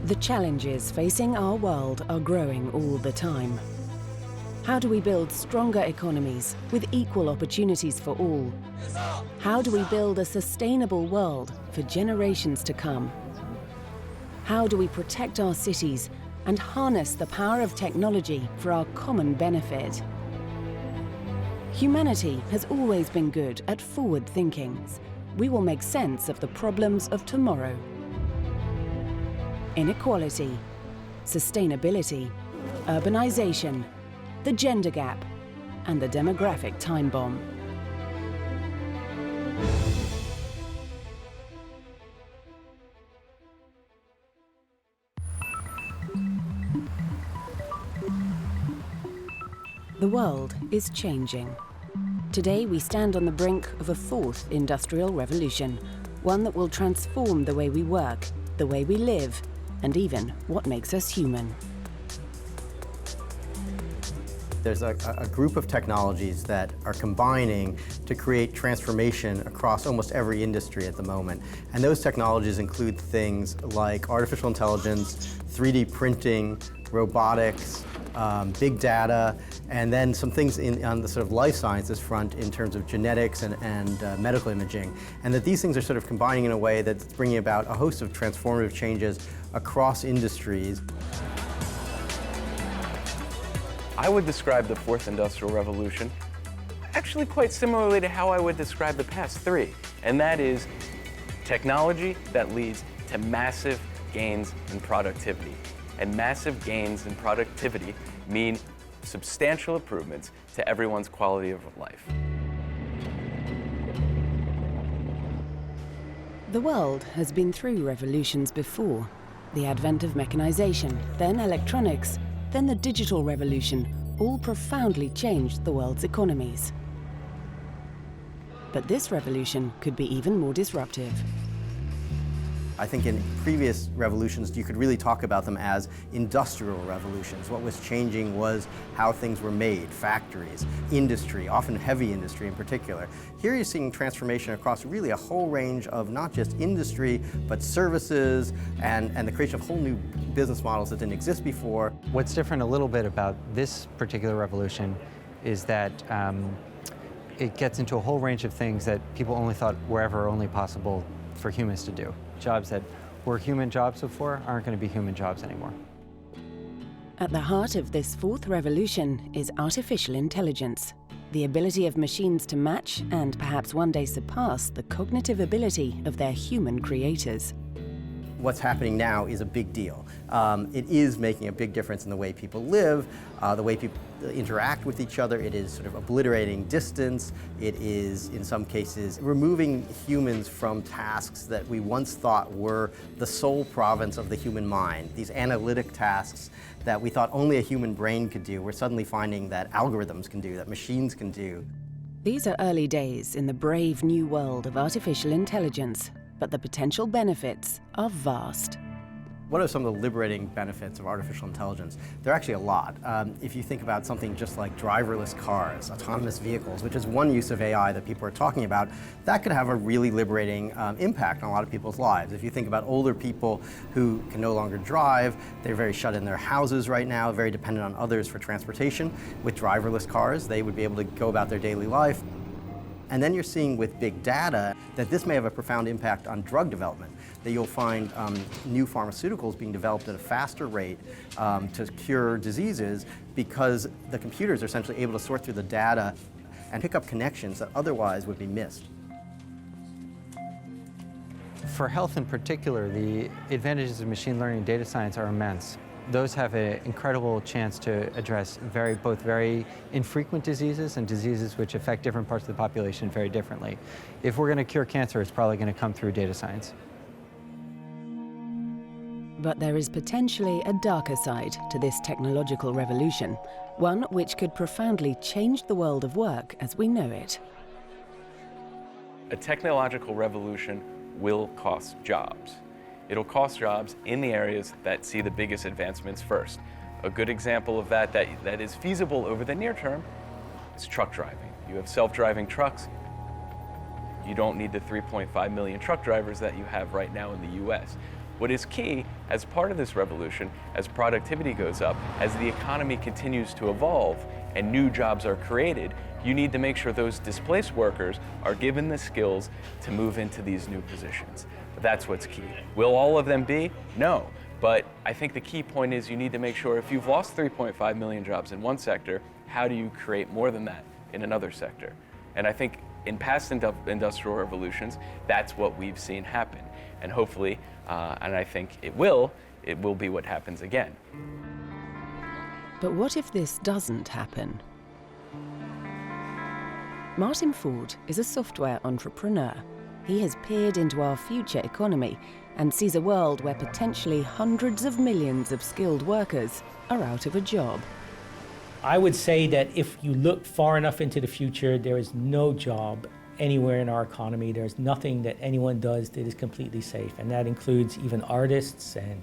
The challenges facing our world are growing all the time. How do we build stronger economies with equal opportunities for all? How do we build a sustainable world for generations to come? How do we protect our cities and harness the power of technology for our common benefit? Humanity has always been good at forward thinking. We will make sense of the problems of tomorrow. Inequality, sustainability, urbanization, the gender gap, and the demographic time bomb. The world is changing. Today we stand on the brink of a fourth industrial revolution, one that will transform the way we work, the way we live, and even what makes us human. There's a group of technologies that are combining to create transformation across almost every industry at the moment. And those technologies include things like artificial intelligence, 3D printing, robotics, big data, and then some things on the sort of life sciences front in terms of genetics and medical imaging. And that these things are sort of combining in a way that's bringing about a host of transformative changes across industries. I would describe the fourth industrial revolution actually quite similarly to how I would describe the past three, and that is technology that leads to massive gains in productivity. And massive gains in productivity mean substantial improvements to everyone's quality of life. The world has been through revolutions before. The advent of mechanization, then electronics, then the digital revolution, all profoundly changed the world's economies. But this revolution could be even more disruptive. I think in previous revolutions, you could really talk about them as industrial revolutions. What was changing was how things were made, factories, industry, often heavy industry in particular. Here you're seeing transformation across really a whole range of not just industry, but services and the creation of whole new business models that didn't exist before. What's different a little bit about this particular revolution is that it gets into a whole range of things that people only thought were ever only possible for humans to do. Jobs that were human jobs before aren't going to be human jobs anymore. At the heart of this fourth revolution is artificial intelligence, the ability of machines to match and perhaps one day surpass the cognitive ability of their human creators. What's happening now is a big deal. It is making a big difference in the way people live, the way people interact with each other. It is sort of obliterating distance. It is, in some cases, removing humans from tasks that we once thought were the sole province of the human mind. These analytic tasks that we thought only a human brain could do, we're suddenly finding that algorithms can do, that machines can do. These are early days in the brave new world of artificial intelligence, but the potential benefits are vast. What are some of the liberating benefits of artificial intelligence? There are actually a lot. If you think about something just like driverless cars, autonomous vehicles, which is one use of AI that people are talking about, that could have a really liberating impact on a lot of people's lives. If you think about older people who can no longer drive, they're very shut in their houses right now, very dependent on others for transportation. With driverless cars, they would be able to go about their daily life. And then you're seeing with big data that this may have a profound impact on drug development, that you'll find new pharmaceuticals being developed at a faster rate to cure diseases because the computers are essentially able to sort through the data and pick up connections that otherwise would be missed. For health in particular, the advantages of machine learning and data science are immense. Those have an incredible chance to address both very infrequent diseases and diseases which affect different parts of the population very differently. If we're going to cure cancer, it's probably going to come through data science. But there is potentially a darker side to this technological revolution, one which could profoundly change the world of work as we know it. A technological revolution will cost jobs. It'll cost jobs in the areas that see the biggest advancements first. A good example of that is feasible over the near term is truck driving. You have self-driving trucks. You don't need the 3.5 million truck drivers that you have right now in the US. What is key as part of this revolution, as productivity goes up, as the economy continues to evolve and new jobs are created, you need to make sure those displaced workers are given the skills to move into these new positions. That's what's key. Will all of them be? No. But I think the key point is you need to make sure if you've lost 3.5 million jobs in one sector, how do you create more than that in another sector? And I think in past industrial revolutions, that's what we've seen happen. And hopefully, and I think it will be what happens again. But what if this doesn't happen? Martin Ford is a software entrepreneur. He has peered into our future economy and sees a world where potentially hundreds of millions of skilled workers are out of a job. I would say that if you look far enough into the future, there is no job anywhere in our economy. There's nothing that anyone does that is completely safe, and that includes even artists and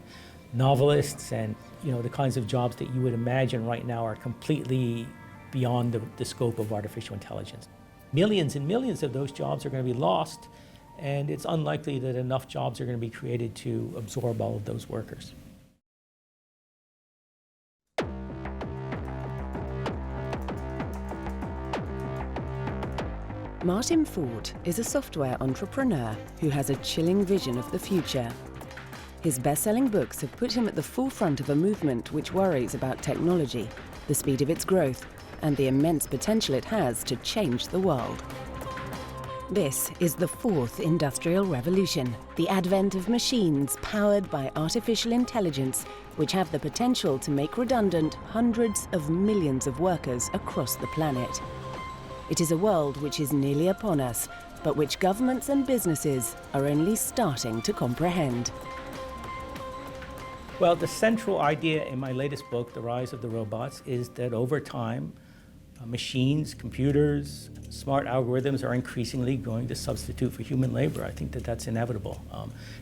novelists, and the kinds of jobs that you would imagine right now are completely beyond the scope of artificial intelligence. Millions and millions of those jobs are going to be lost, and it's unlikely that enough jobs are going to be created to absorb all of those workers. Martin Ford is a software entrepreneur who has a chilling vision of the future. His best-selling books have put him at the forefront of a movement which worries about technology, the speed of its growth, and the immense potential it has to change the world. This is the fourth industrial revolution, the advent of machines powered by artificial intelligence, which have the potential to make redundant hundreds of millions of workers across the planet. It is a world which is nearly upon us, but which governments and businesses are only starting to comprehend. Well, the central idea in my latest book, The Rise of the Robots, is that over time, machines, computers, smart algorithms are increasingly going to substitute for human labor. I think that that's inevitable.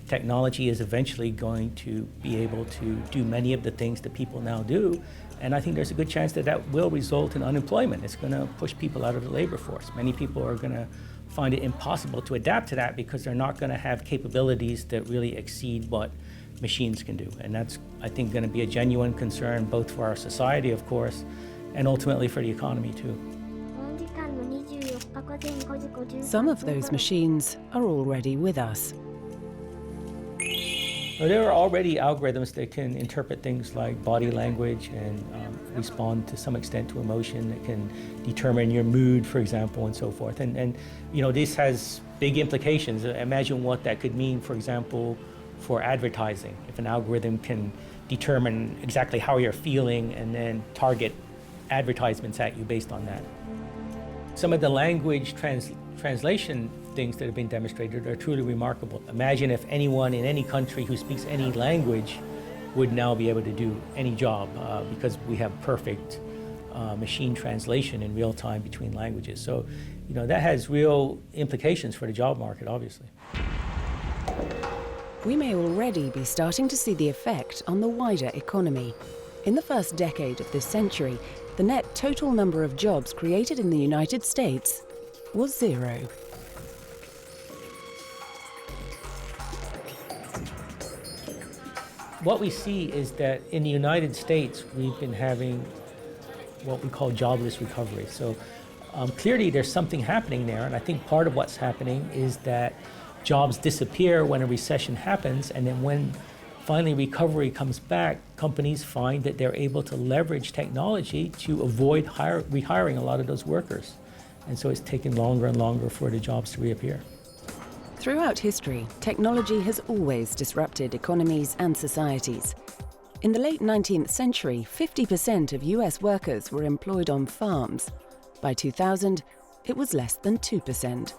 Technology is eventually going to be able to do many of the things that people now do, and I think there's a good chance that that will result in unemployment. It's going to push people out of the labor force. Many people are going to find it impossible to adapt to that because they're not going to have capabilities that really exceed what machines can do. And that's, I think, going to be a genuine concern both for our society, of course, and ultimately for the economy, too. Some of those machines are already with us. Well, there are already algorithms that can interpret things like body language and respond to some extent to emotion, that can determine your mood, for example, and so forth. And this has big implications. Imagine what that could mean, for example, for advertising. If an algorithm can determine exactly how you're feeling and then target advertisements at you based on that. Some of the language translation things that have been demonstrated are truly remarkable. Imagine if anyone in any country who speaks any language would now be able to do any job because we have perfect machine translation in real time between languages. So, that has real implications for the job market, obviously. We may already be starting to see the effect on the wider economy. In the first decade of this century, the net total number of jobs created in the United States was 0. What we see is that in the United States, we've been having what we call jobless recovery. So clearly there's something happening there, and I think part of what's happening is that jobs disappear when a recession happens, and then when finally recovery comes back, companies find that they're able to leverage technology to avoid rehiring a lot of those workers. And so it's taken longer and longer for the jobs to reappear. Throughout history, technology has always disrupted economies and societies. In the late 19th century, 50% of US workers were employed on farms. By 2000, it was less than 2%.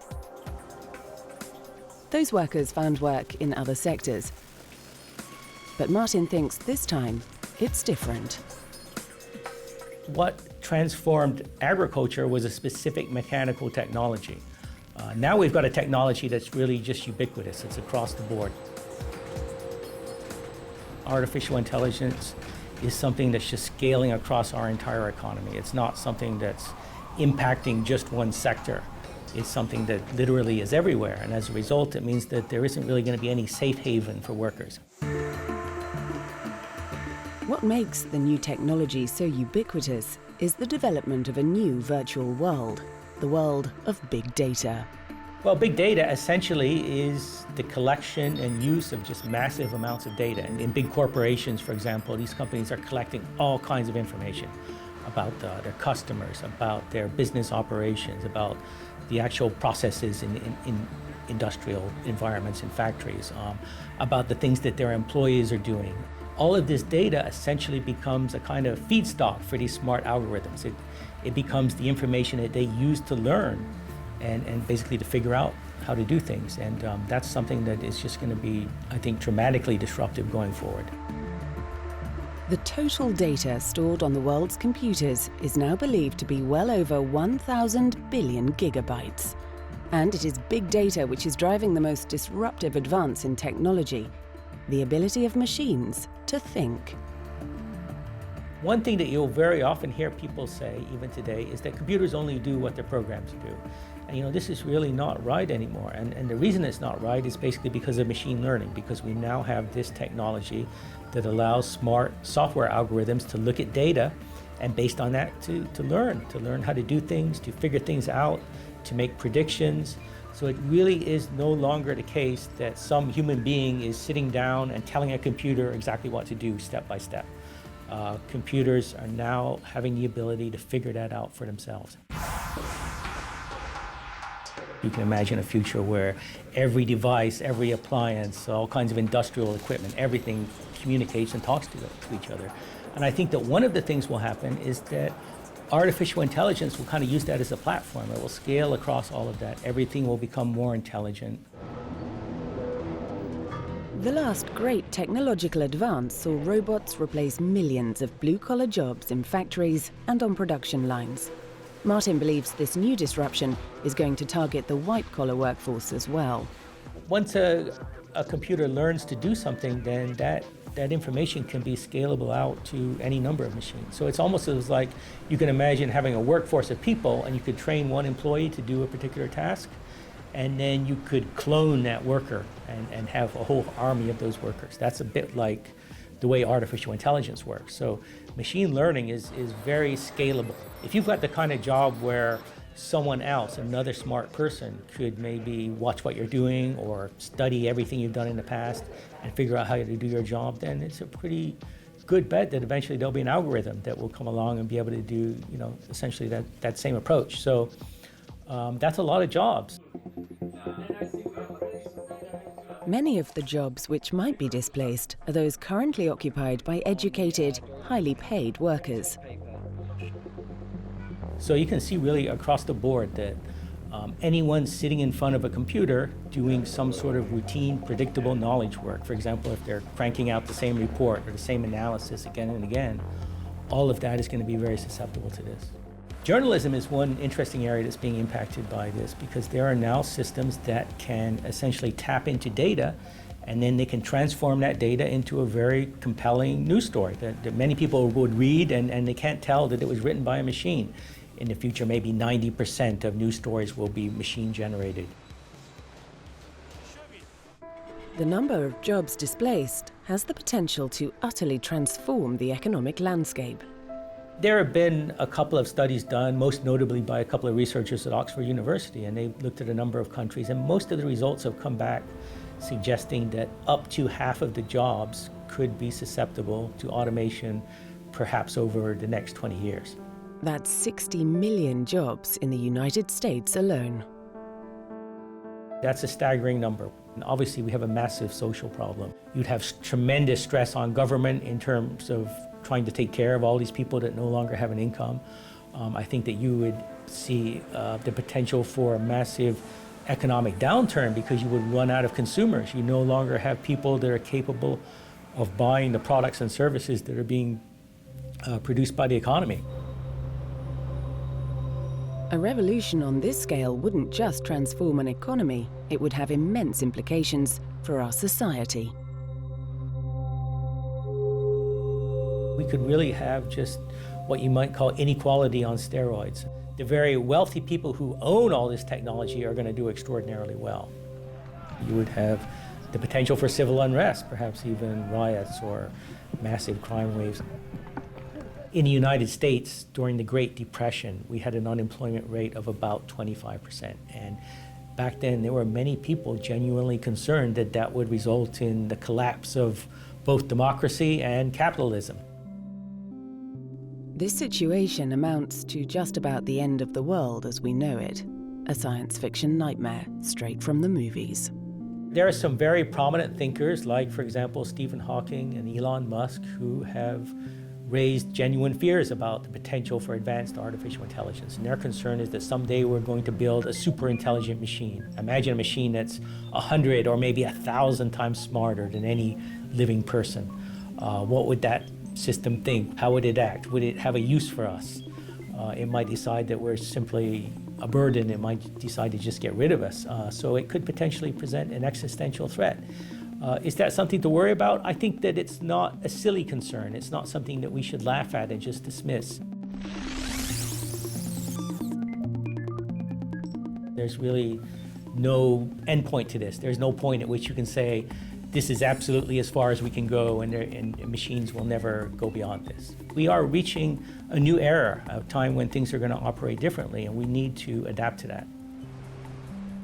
Those workers found work in other sectors. But Martin thinks this time it's different. What transformed agriculture was a specific mechanical technology. Now we've got a technology that's really just ubiquitous. It's across the board. Artificial intelligence is something that's just scaling across our entire economy. It's not something that's impacting just one sector. is something that literally is everywhere. And as a result, it means that there isn't really going to be any safe haven for workers. What makes the new technology so ubiquitous is the development of a new virtual world, the world of big data. Well, big data essentially is the collection and use of just massive amounts of data. And in big corporations, for example, these companies are collecting all kinds of information about their customers, about their business operations, about the actual processes in industrial environments and factories, about the things that their employees are doing. All of this data essentially becomes a kind of feedstock for these smart algorithms. It becomes the information that they use to learn and basically to figure out how to do things. And that's something that is just going to be, I think, dramatically disruptive going forward. The total data stored on the world's computers is now believed to be well over 1,000 billion gigabytes. And it is big data which is driving the most disruptive advance in technology, the ability of machines to think. One thing that you'll very often hear people say, even today, is that computers only do what they're programmed to do. And this is really not right anymore. And the reason it's not right is basically because of machine learning, because we now have this technology that allows smart software algorithms to look at data and based on that to learn how to do things, to figure things out, to make predictions. So it really is no longer the case that some human being is sitting down and telling a computer exactly what to do step by step. Computers are now having the ability to figure that out for themselves. You can imagine a future where every device, every appliance, all kinds of industrial equipment, everything communicates and talks to each other. And I think that one of the things will happen is that artificial intelligence will kind of use that as a platform. It will scale across all of that. Everything will become more intelligent. The last great technological advance saw robots replace millions of blue-collar jobs in factories and on production lines. Martin believes this new disruption is going to target the white-collar workforce as well. Once a computer learns to do something, then that information can be scalable out to any number of machines. So it's almost as like you can imagine having a workforce of people and you could train one employee to do a particular task, and then you could clone that worker and have a whole army of those workers. That's a bit like the way artificial intelligence works. So machine learning is very scalable. If you've got the kind of job where someone else, another smart person, could maybe watch what you're doing or study everything you've done in the past and figure out how to do your job, then it's a pretty good bet that eventually there'll be an algorithm that will come along and be able to do, essentially that same approach. So that's a lot of jobs. Many of the jobs which might be displaced are those currently occupied by educated, highly paid workers. So you can see really across the board that anyone sitting in front of a computer doing some sort of routine, predictable knowledge work, for example, if they're cranking out the same report or the same analysis again and again, all of that is going to be very susceptible to this. Journalism is one interesting area that's being impacted by this because there are now systems that can essentially tap into data and then they can transform that data into a very compelling news story that many people would read and they can't tell that it was written by a machine. In the future, maybe 90% of news stories will be machine generated. The number of jobs displaced has the potential to utterly transform the economic landscape. There have been a couple of studies done, most notably by a couple of researchers at Oxford University, and they looked at a number of countries, and most of the results have come back suggesting that up to half of the jobs could be susceptible to automation, perhaps over the next 20 years. That's 60 million jobs in the United States alone. That's a staggering number. And obviously, we have a massive social problem. You'd have tremendous stress on government in terms of trying to take care of all these people that no longer have an income. I think that you would see the potential for a massive economic downturn because you would run out of consumers. You no longer have people that are capable of buying the products and services that are being produced by the economy. A revolution on this scale wouldn't just transform an economy, it would have immense implications for our society. We could really have just what you might call inequality on steroids. The very wealthy people who own all this technology are going to do extraordinarily well. You would have the potential for civil unrest, perhaps even riots or massive crime waves. In the United States, during the Great Depression, we had an unemployment rate of about 25%. And back then, there were many people genuinely concerned that that would result in the collapse of both democracy and capitalism. This situation amounts to just about the end of the world as we know it, a science fiction nightmare straight from the movies. There are some very prominent thinkers, like, for example, Stephen Hawking and Elon Musk, who have raised genuine fears about the potential for advanced artificial intelligence. And their concern is that someday we're going to build a super intelligent machine. Imagine a machine that's 100 or maybe 1,000 times smarter than any living person. What would that system think? How would it act? Would it have a use for us? It might decide that we're simply a burden. It might decide to just get rid of us. So it could potentially present an existential threat. Is that something to worry about? I think that it's not a silly concern. It's not something that we should laugh at and just dismiss. There's really no endpoint to this. There's no point at which you can say, this is absolutely as far as we can go, and machines will never go beyond this. We are reaching a new era, a time when things are going to operate differently, and we need to adapt to that.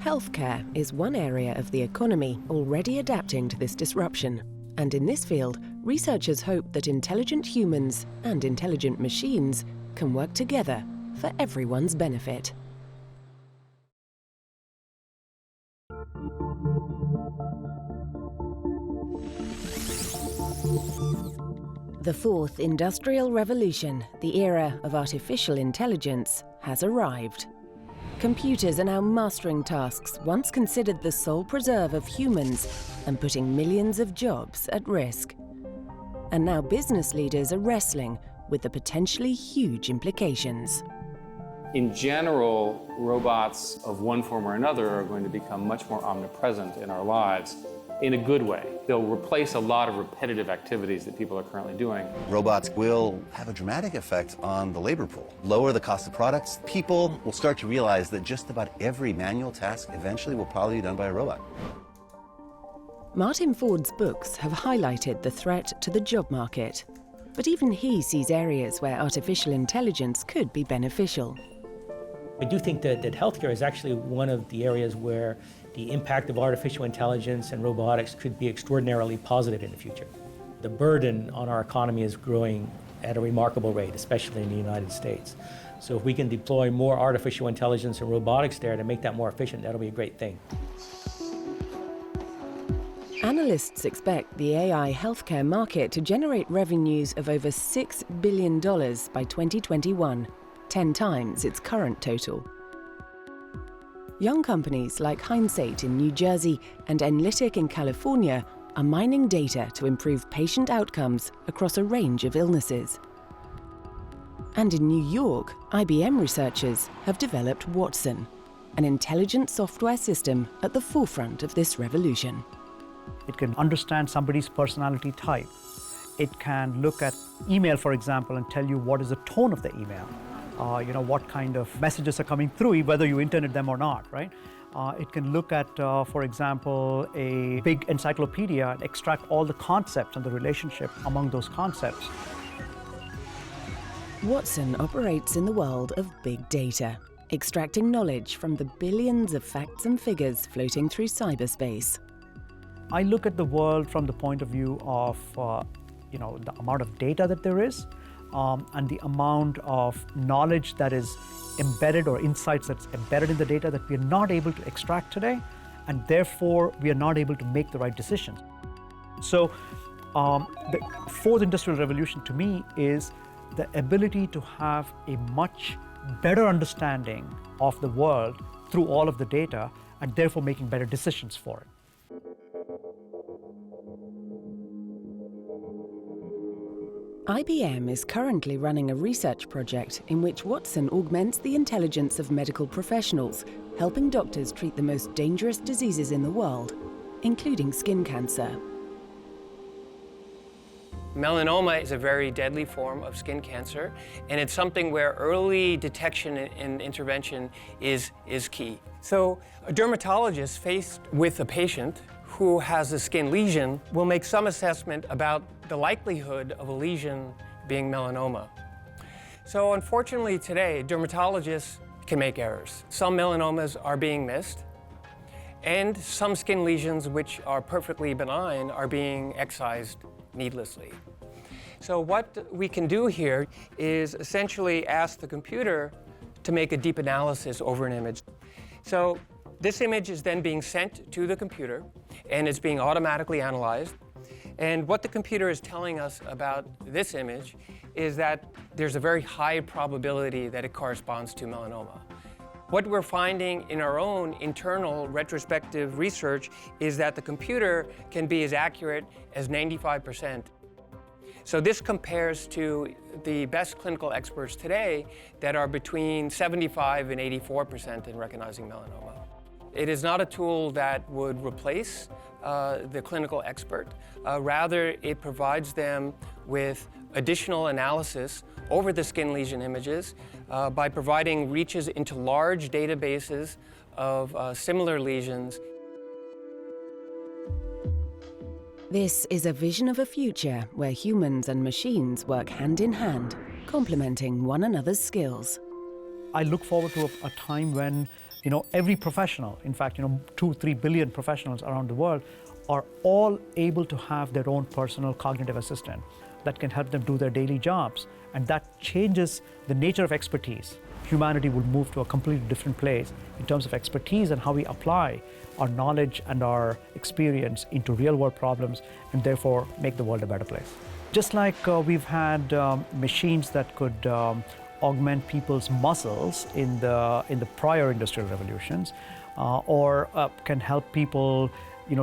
Healthcare is one area of the economy already adapting to this disruption. And in this field, researchers hope that intelligent humans and intelligent machines can work together for everyone's benefit. The fourth industrial revolution, the era of artificial intelligence, has arrived. Computers are now mastering tasks once considered the sole preserve of humans and putting millions of jobs at risk. And now business leaders are wrestling with the potentially huge implications. In general, robots of one form or another are going to become much more omnipresent in our lives in a good way. They'll replace a lot of repetitive activities that people are currently doing. Robots will have a dramatic effect on the labor pool, lower the cost of products. People will start to realize that just about every manual task eventually will probably be done by a robot. Martin Ford's books have highlighted the threat to the job market. But even he sees areas where artificial intelligence could be beneficial. I do think that healthcare is actually one of the areas where the impact of artificial intelligence and robotics could be extraordinarily positive in the future. The burden on our economy is growing at a remarkable rate, especially in the United States. So if we can deploy more artificial intelligence and robotics there to make that more efficient, that'll be a great thing. Analysts expect the AI healthcare market to generate revenues of over $6 billion by 2021, 10 times its current total. Young companies like Hindsight in New Jersey and Enlytic in California are mining data to improve patient outcomes across a range of illnesses. And in New York, IBM researchers have developed Watson, an intelligent software system at the forefront of this revolution. It can understand somebody's personality type. It can look at email, for example, and tell you what is the tone of the email. What kind of messages are coming through, whether you intended them or not, right? It can look at, for example, a big encyclopedia and extract all the concepts and the relationship among those concepts. Watson operates in the world of big data, extracting knowledge from the billions of facts and figures floating through cyberspace. I look at the world from the point of view of, the amount of data that there is, and the amount of knowledge that is embedded or insights that's embedded in the data that we are not able to extract today, and therefore we are not able to make the right decisions. So the fourth industrial revolution to me is the ability to have a much better understanding of the world through all of the data, and therefore making better decisions for it. IBM is currently running a research project in which Watson augments the intelligence of medical professionals, helping doctors treat the most dangerous diseases in the world, including skin cancer. Melanoma is a very deadly form of skin cancer, and it's something where early detection and intervention is key. So a dermatologist faced with a patient who has a skin lesion will make some assessment about the likelihood of a lesion being melanoma. So unfortunately today, dermatologists can make errors. Some melanomas are being missed, and some skin lesions which are perfectly benign are being excised needlessly. So what we can do here is essentially ask the computer to make a deep analysis over an image. So this image is then being sent to the computer, and it's being automatically analyzed. And what the computer is telling us about this image is that there's a very high probability that it corresponds to melanoma. What we're finding in our own internal retrospective research is that the computer can be as accurate as 95%. So this compares to the best clinical experts today that are between 75 and 84% in recognizing melanoma. It is not a tool that would replace the clinical expert. Rather, it provides them with additional analysis over the skin lesion images by providing reaches into large databases of similar lesions. This is a vision of a future where humans and machines work hand in hand, complementing one another's skills. I look forward to a time when, every professional, in fact, 2-3 billion professionals around the world are all able to have their own personal cognitive assistant that can help them do their daily jobs. And that changes the nature of expertise. Humanity will move to a completely different place in terms of expertise and how we apply our knowledge and our experience into real-world problems and therefore make the world a better place. Just like we've had machines that could augment people's muscles in the prior industrial revolutions, or can help people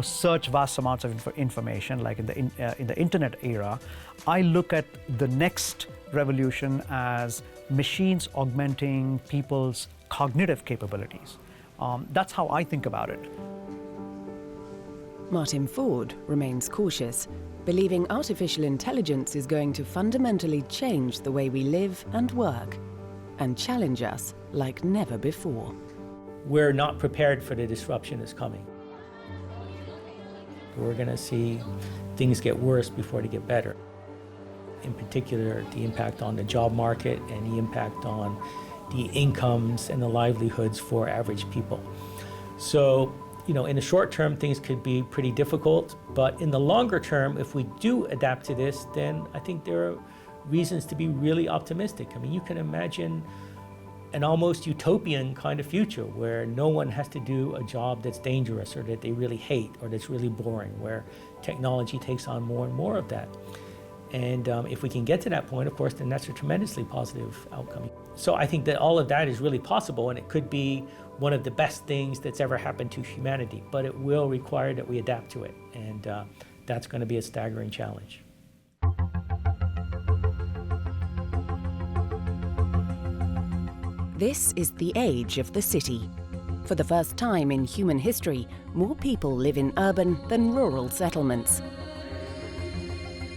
search vast amounts of information, like in the internet era. I look at the next revolution as machines augmenting people's cognitive capabilities. That's how I think about it. Martin Ford remains cautious, believing artificial intelligence is going to fundamentally change the way we live and work, and challenge us like never before. We're not prepared for the disruption that's coming. We're going to see things get worse before they get better. In particular, the impact on the job market and the impact on the incomes and the livelihoods for average people. So, in the short term, things could be pretty difficult, but in the longer term, if we do adapt to this, then I think there are reasons to be really optimistic. I mean, you can imagine an almost utopian kind of future where no one has to do a job that's dangerous or that they really hate or that's really boring, where technology takes on more and more of that. And if we can get to that point, of course, then that's a tremendously positive outcome. So I think that all of that is really possible, and it could be one of the best things that's ever happened to humanity, but it will require that we adapt to it, and that's going to be a staggering challenge. This is the age of the city. For the first time in human history, more people live in urban than rural settlements.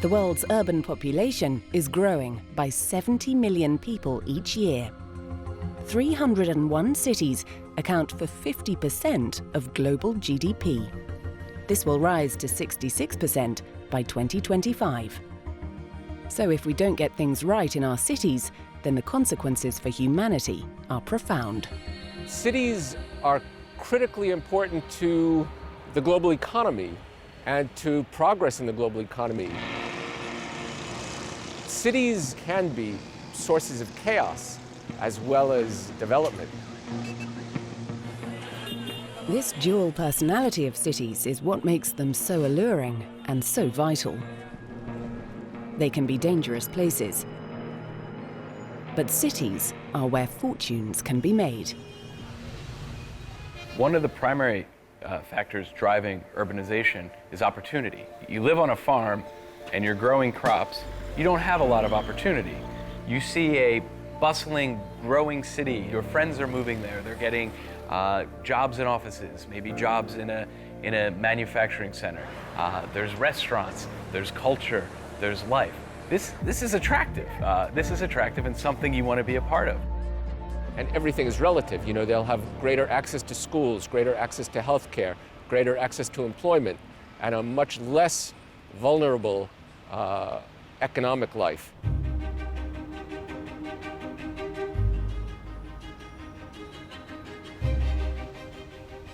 The world's urban population is growing by 70 million people each year. 301 cities account for 50% of global GDP. This will rise to 66% by 2025. So if we don't get things right in our cities, then the consequences for humanity are profound. Cities are critically important to the global economy and to progress in the global economy. Cities can be sources of chaos as well as development. This dual personality of cities is what makes them so alluring and so vital. They can be dangerous places, but cities are where fortunes can be made. One of the primary factors driving urbanization is opportunity. You live on a farm and you're growing crops, you don't have a lot of opportunity. You see a bustling, growing city, your friends are moving there, they're getting jobs in offices, maybe jobs in a manufacturing center. There's restaurants, there's culture, there's life. This is attractive. This is attractive and something you want to be a part of. And everything is relative. You know, they'll have greater access to schools, greater access to healthcare, greater access to employment, and a much less vulnerable economic life.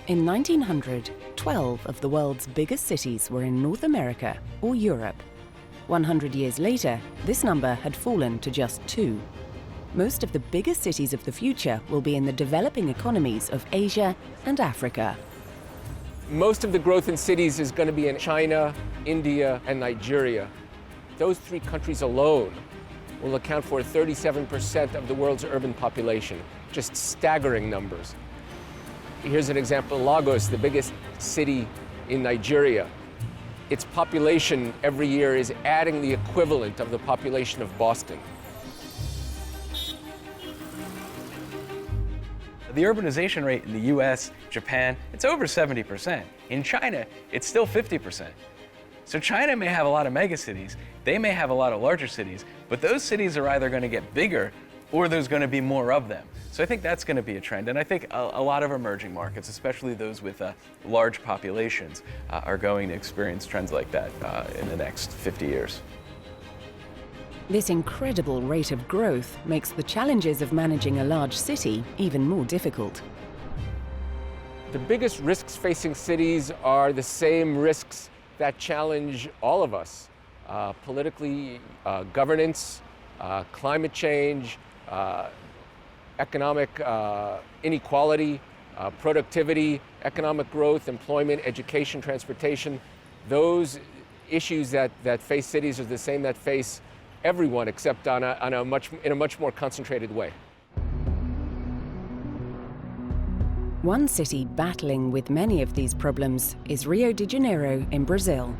In 1900, 12 of the world's biggest cities were in North America or Europe. 100 years later, this number had fallen to just 2. Most of the biggest cities of the future will be in the developing economies of Asia and Africa. Most of the growth in cities is going to be in China, India, and Nigeria. Those 3 countries alone will account for 37% of the world's urban population. Just staggering numbers. Here's an example: Lagos, the biggest city in Nigeria. Its population every year is adding the equivalent of the population of Boston. The urbanization rate in the US, Japan, it's over 70%. In China, it's still 50%. So China may have a lot of megacities, they may have a lot of larger cities, but those cities are either going to get bigger or there's going to be more of them. So I think that's going to be a trend. And I think a lot of emerging markets, especially those with large populations, are going to experience trends like that in the next 50 years. This incredible rate of growth makes the challenges of managing a large city even more difficult. The biggest risks facing cities are the same risks that challenge all of us. Politically, governance, climate change, economic inequality, productivity, economic growth, employment, education, transportation. Those issues that face cities are the same that face everyone, except in a much more concentrated way. One city battling with many of these problems is Rio de Janeiro in Brazil.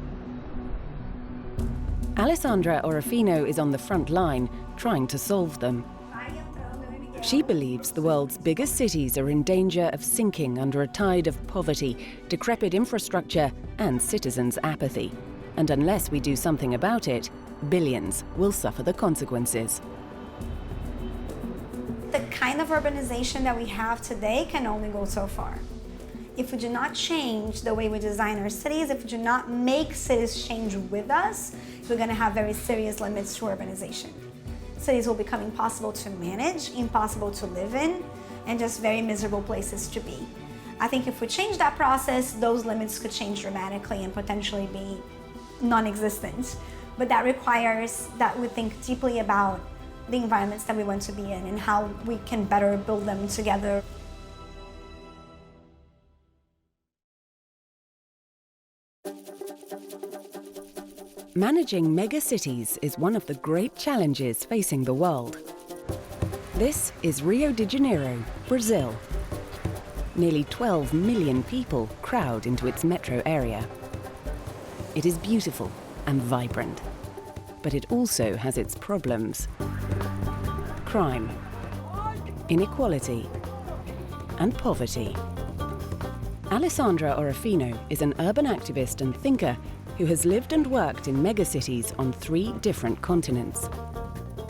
Alessandra Orofino is on the front line trying to solve them. She believes the world's biggest cities are in danger of sinking under a tide of poverty, decrepit infrastructure, and citizens' apathy. And unless we do something about it, billions will suffer the consequences. The kind of urbanization that we have today can only go so far. If we do not change the way we design our cities, if we do not make cities change with us, we're going to have very serious limits to urbanization. Cities will become impossible to manage, impossible to live in, and just very miserable places to be. I think if we change that process, those limits could change dramatically and potentially be non-existent. But that requires that we think deeply about the environments that we want to be in and how we can better build them together. Managing megacities is one of the great challenges facing the world. This is Rio de Janeiro, Brazil. Nearly 12 million people crowd into its metro area. It is beautiful and vibrant, but it also has its problems. Crime, inequality, and poverty. Alessandra Orofino is an urban activist and thinker who has lived and worked in megacities on 3 different continents.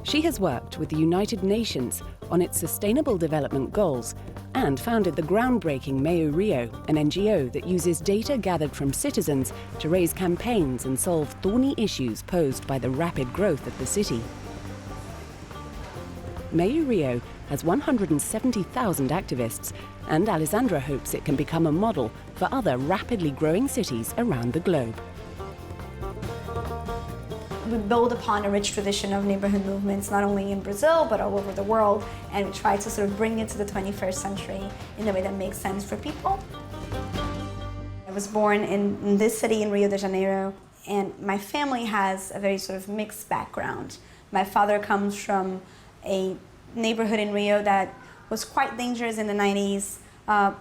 She has worked with the United Nations on its Sustainable Development Goals and founded the groundbreaking Meio Rio, an NGO that uses data gathered from citizens to raise campaigns and solve thorny issues posed by the rapid growth of the city. Meio Rio has 170,000 activists, and Alessandra hopes it can become a model for other rapidly growing cities around the globe. We build upon a rich tradition of neighborhood movements, not only in Brazil, but all over the world, and we try to sort of bring it to the 21st century in a way that makes sense for people. I was born in this city in Rio de Janeiro, and my family has a very sort of mixed background. My father comes from a neighborhood in Rio that was quite dangerous in the 90s,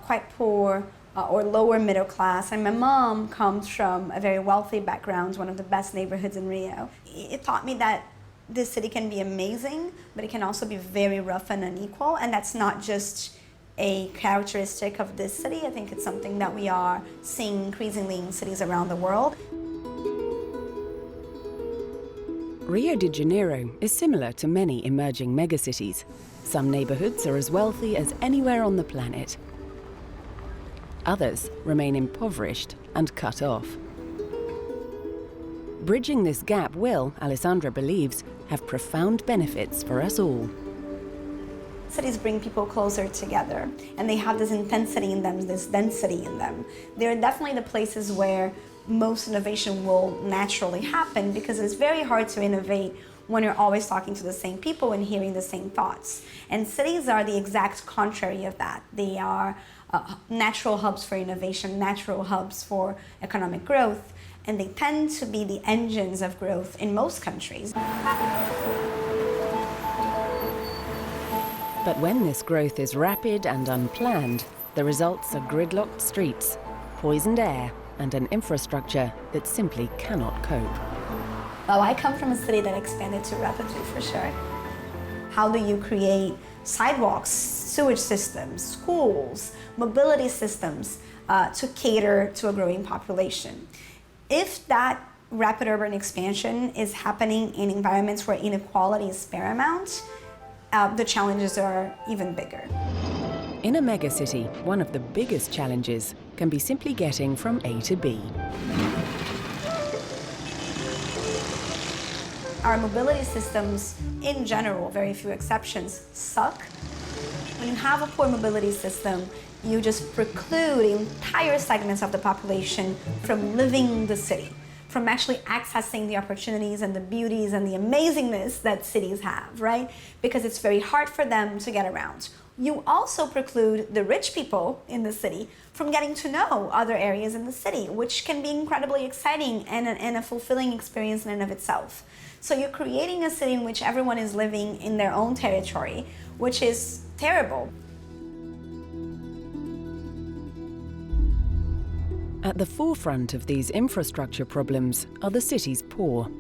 quite poor, or lower middle class, and my mom comes from a very wealthy background, one of the best neighborhoods in Rio. It taught me that this city can be amazing, but it can also be very rough and unequal, and that's not just a characteristic of this city. I think it's something that we are seeing increasingly in cities around the world. Rio de Janeiro is similar to many emerging megacities. Some neighborhoods are as wealthy as anywhere on the planet. Others remain impoverished and cut off. Bridging this gap will, Alessandra believes, have profound benefits for us all. Cities bring people closer together, and they have this intensity in them, this density in them. They're definitely the places where most innovation will naturally happen, because it's very hard to innovate when you're always talking to the same people and hearing the same thoughts. And cities are the exact contrary of that. They are natural hubs for innovation, natural hubs for economic growth, and they tend to be the engines of growth in most countries. But when this growth is rapid and unplanned, the results are gridlocked streets, poisoned air, and an infrastructure that simply cannot cope. Well, I come from a city that expanded too rapidly, for sure. How do you create sidewalks, sewage systems, schools, mobility systems to cater to a growing population? If that rapid urban expansion is happening in environments where inequality is paramount, the challenges are even bigger. In a megacity, one of the biggest challenges can be simply getting from A to B. Our mobility systems, in general, very few exceptions, suck. When you have a poor mobility system, you just preclude entire segments of the population from living the city, from actually accessing the opportunities and the beauties and the amazingness that cities have, right? Because it's very hard for them to get around. You also preclude the rich people in the city from getting to know other areas in the city, which can be incredibly exciting and a fulfilling experience in and of itself. So you're creating a city in which everyone is living in their own territory, which is terrible. At the forefront of these infrastructure problems are the city's poor.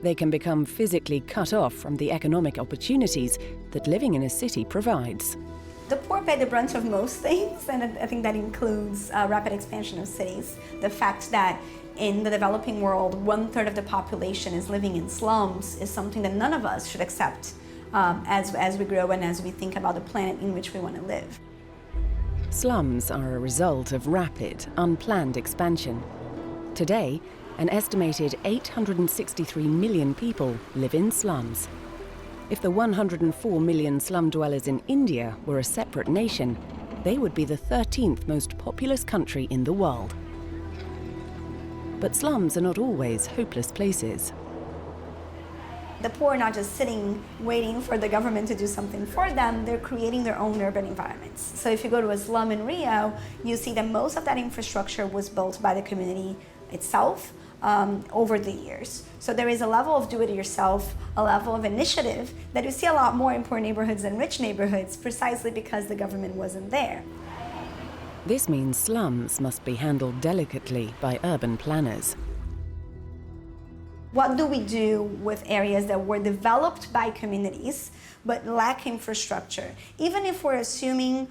They can become physically cut off from the economic opportunities that living in a city provides. The poor pay the brunt of most things, and I think that includes rapid expansion of cities. The fact that in the developing world, 1/3 of the population is living in slums is something that none of us should accept as we grow and as we think about the planet in which we want to live. Slums are a result of rapid, unplanned expansion. Today, an estimated 863 million people live in slums. If the 104 million slum dwellers in India were a separate nation, they would be the 13th most populous country in the world. But slums are not always hopeless places. The poor are not just sitting waiting for the government to do something for them, they're creating their own urban environments. So if you go to a slum in Rio, you see that most of that infrastructure was built by the community itself over the years. So there is a level of do-it-yourself, a level of initiative that you see a lot more in poor neighborhoods than rich neighborhoods, precisely because the government wasn't there. This means slums must be handled delicately by urban planners. What do we do with areas that were developed by communities but lack infrastructure? Even if we're assuming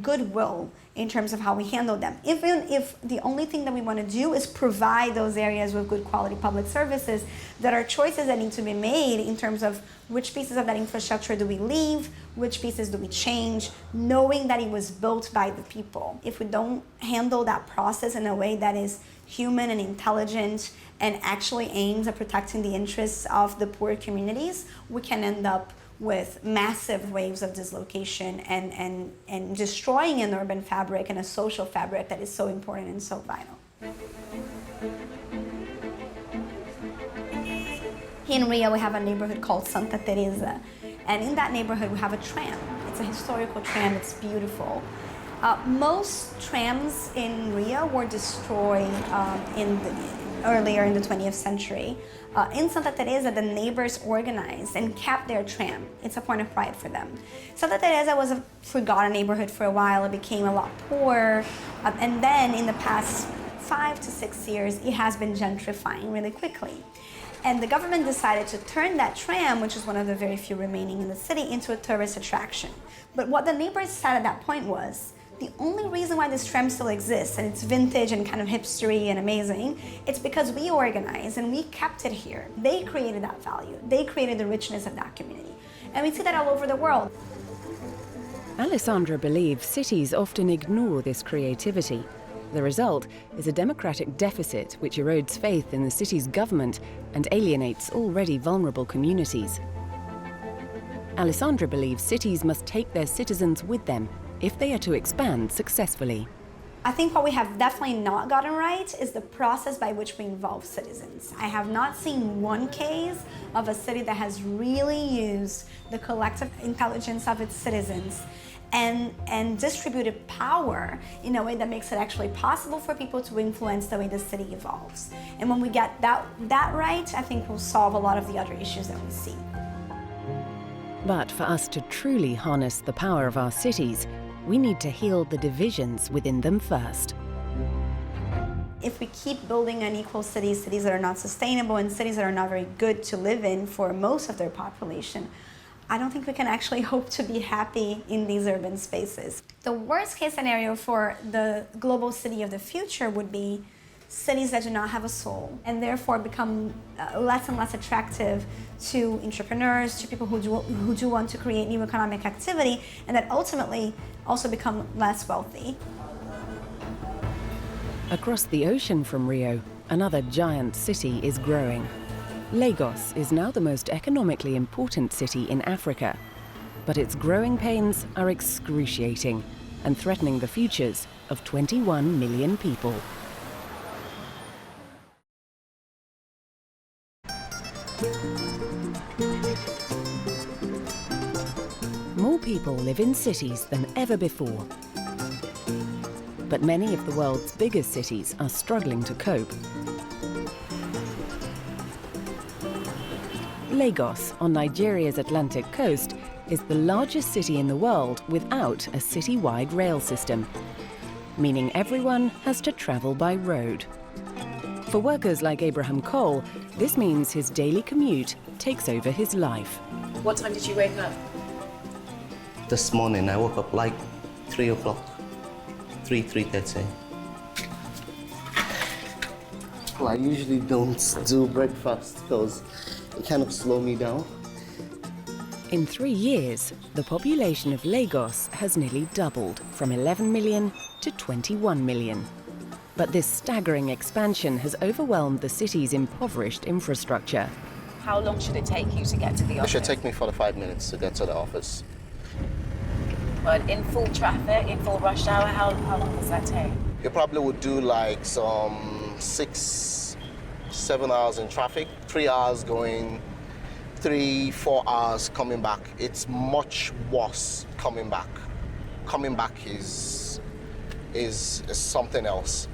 goodwill in terms of how we handle them, even if the only thing that we want to do is provide those areas with good quality public services, there are choices that need to be made in terms of which pieces of that infrastructure do we leave, which pieces do we change, knowing that it was built by the people. If we don't handle that process in a way that is human and intelligent and actually aims at protecting the interests of the poor communities, we can end up with massive waves of dislocation and destroying an urban fabric and a social fabric that is so important and so vital. Here in Rio, we have a neighborhood called Santa Teresa, and in that neighborhood, we have a tram. It's a historical tram, it's beautiful. Most trams in Rio were destroyed earlier in the 20th century. In Santa Teresa, the neighbors organized and kept their tram. It's a point of pride for them. Santa Teresa was a forgotten neighborhood for a while. It became a lot poorer. And then in the past 5 to 6 years, it has been gentrifying really quickly. And the government decided to turn that tram, which is one of the very few remaining in the city, into a tourist attraction. But what the neighbors said at that point was, The only reason why this tram still exists, and it's vintage and kind of hipstery and amazing, it's because we organized and we kept it here. They created that value. They created the richness of that community. And we see that all over the world. Alessandra believes cities often ignore this creativity. The result is a democratic deficit which erodes faith in the city's government and alienates already vulnerable communities. Alessandra believes cities must take their citizens with them if they are to expand successfully. I think what we have definitely not gotten right is the process by which we involve citizens. I have not seen one case of a city that has really used the collective intelligence of its citizens and distributed power in a way that makes it actually possible for people to influence the way the city evolves. And when we get that right, I think we'll solve a lot of the other issues that we see. But for us to truly harness the power of our cities, we need to heal the divisions within them first. If we keep building unequal cities, cities that are not sustainable, and cities that are not very good to live in for most of their population, I don't think we can actually hope to be happy in these urban spaces. The worst case scenario for the global city of the future would be cities that do not have a soul and therefore become less and less attractive to entrepreneurs, to people who do want to create new economic activity, and that ultimately also become less wealthy. Across the ocean from Rio, another giant city is growing. Lagos is now the most economically important city in Africa, but its growing pains are excruciating and threatening the futures of 21 million people. More people live in cities than ever before. But many of the world's biggest cities are struggling to cope. Lagos, on Nigeria's Atlantic coast, is the largest city in the world without a city-wide rail system, meaning everyone has to travel by road. For workers like Abraham Cole, this means his daily commute takes over his life. What time did you wake up? This morning I woke up like 3 o'clock, 3:30. Well, I usually don't do breakfast because it kind of slows me down. In 3 years, the population of Lagos has nearly doubled from 11 million to 21 million. But this staggering expansion has overwhelmed the city's impoverished infrastructure. How long should it take you to get to the office? It should take me 45 minutes to get to the office. But in full traffic, in full rush hour, how long does that take? You probably would do like some 6-7 hours in traffic, 3 hours going, 3-4 hours coming back. It's much worse coming back. Coming back is something else.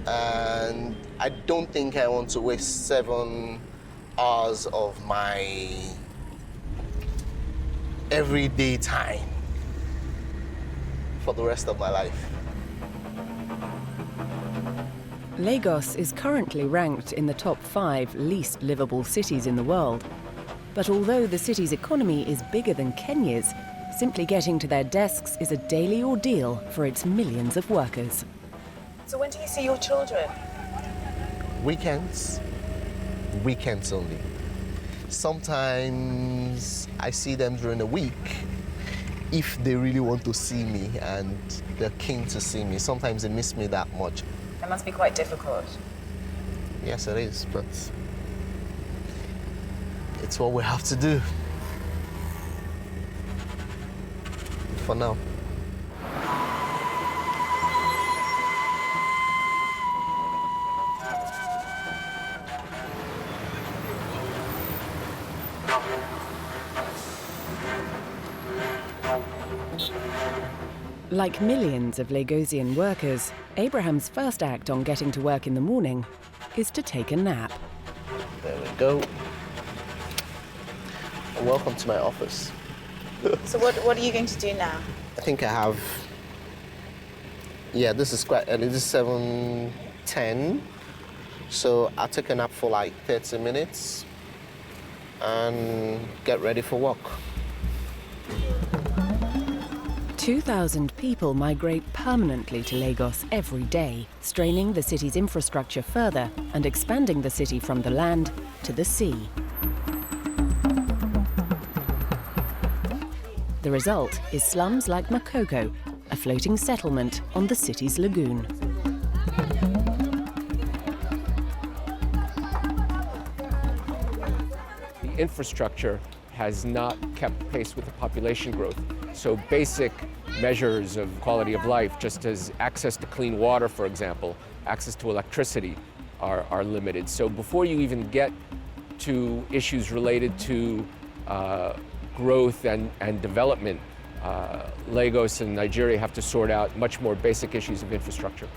And I don't think I want to waste 7 hours of my everyday time for the rest of my life. Lagos is currently ranked in the top 5 least livable cities in the world. But although the city's economy is bigger than Kenya's, simply getting to their desks is a daily ordeal for its millions of workers. So when do you see your children? Weekends only. Sometimes I see them during the week if they really want to see me and they're keen to see me. Sometimes they miss me that much. It must be quite difficult. Yes, it is, but it's what we have to do for now. Like millions of Lagosian workers, Abraham's first act on getting to work in the morning is to take a nap. There we go. Welcome to my office. So what are you going to do now? I think I have, this is quite early. This is 7:10. So I'll take a nap for like 30 minutes and get ready for work. 2,000 people migrate permanently to Lagos every day, straining the city's infrastructure further and expanding the city from the land to the sea. The result is slums like Makoko, a floating settlement on the city's lagoon. The infrastructure has not kept pace with the population growth. So basic measures of quality of life, just as access to clean water, for example, access to electricity, are limited. So before you even get to issues related to growth and development, Lagos and Nigeria have to sort out much more basic issues of infrastructure.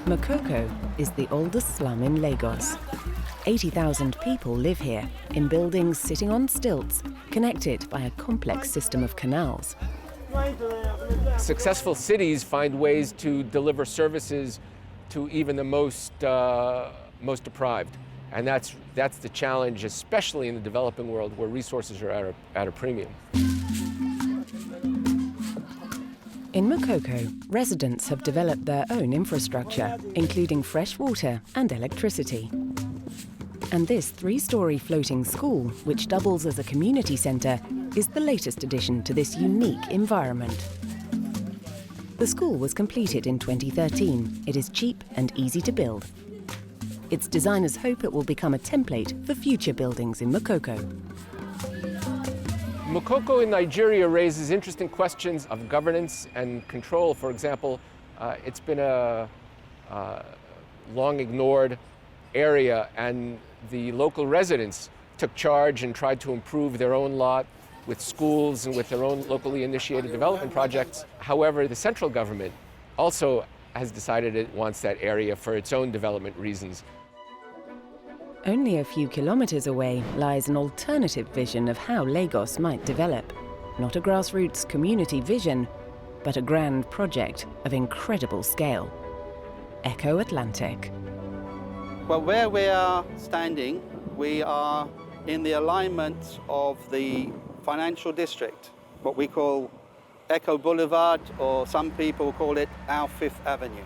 Makoko is the oldest slum in Lagos. 80,000 people live here, in buildings sitting on stilts, connected by a complex system of canals. Successful cities find ways to deliver services to even the most deprived. And that's the challenge, especially in the developing world where resources are at a premium. In Makoko, residents have developed their own infrastructure, including fresh water and electricity. And this three-story floating school, which doubles as a community centre, is the latest addition to this unique environment. The school was completed in 2013. It is cheap and easy to build. Its designers hope it will become a template for future buildings in Makoko. Makoko in Nigeria raises interesting questions of governance and control. For example, it's been a long ignored area, and the local residents took charge and tried to improve their own lot with schools and with their own locally initiated development projects. However, the central government also has decided it wants that area for its own development reasons. Only a few kilometers away lies an alternative vision of how Lagos might develop. Not a grassroots community vision, but a grand project of incredible scale. EkoAtlantic. Well, where we are standing, we are in the alignment of the financial district, what we call Eko Boulevard, or some people call it our Fifth Avenue.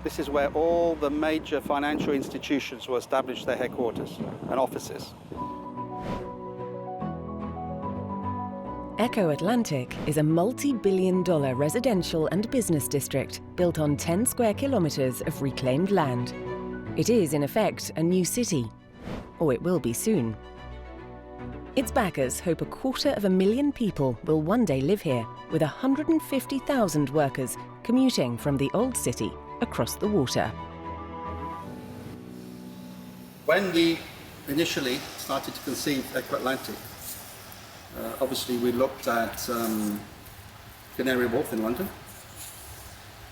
This is where all the major financial institutions will establish their headquarters and offices. EkoAtlantic is a multi-billion-dollar residential and business district built on 10 square kilometers of reclaimed land. It is, in effect, a new city, or it will be soon. Its backers hope 250,000 people will one day live here, with 150,000 workers commuting from the old city across the water. When we initially started to conceive EkoAtlantic, obviously we looked at Canary Wharf in London,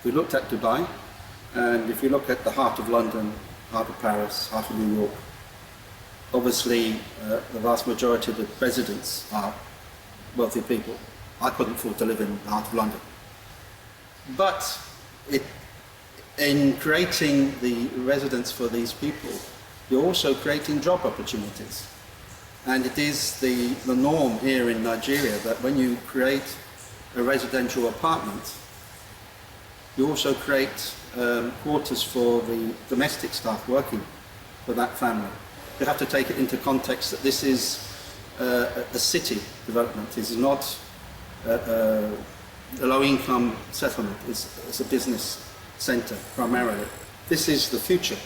we looked at Dubai, and if you look at the heart of London, heart of Paris, heart of New York, obviously the vast majority of the residents are wealthy people. I couldn't afford to live in the heart of London. But in creating the residence for these people, you're also creating job opportunities. And it is the norm here in Nigeria that when you create a residential apartment, you also create quarters for the domestic staff working for that family. You have to take it into context that this is a city development. This is not a low-income settlement. It's a business centre primarily. This is the future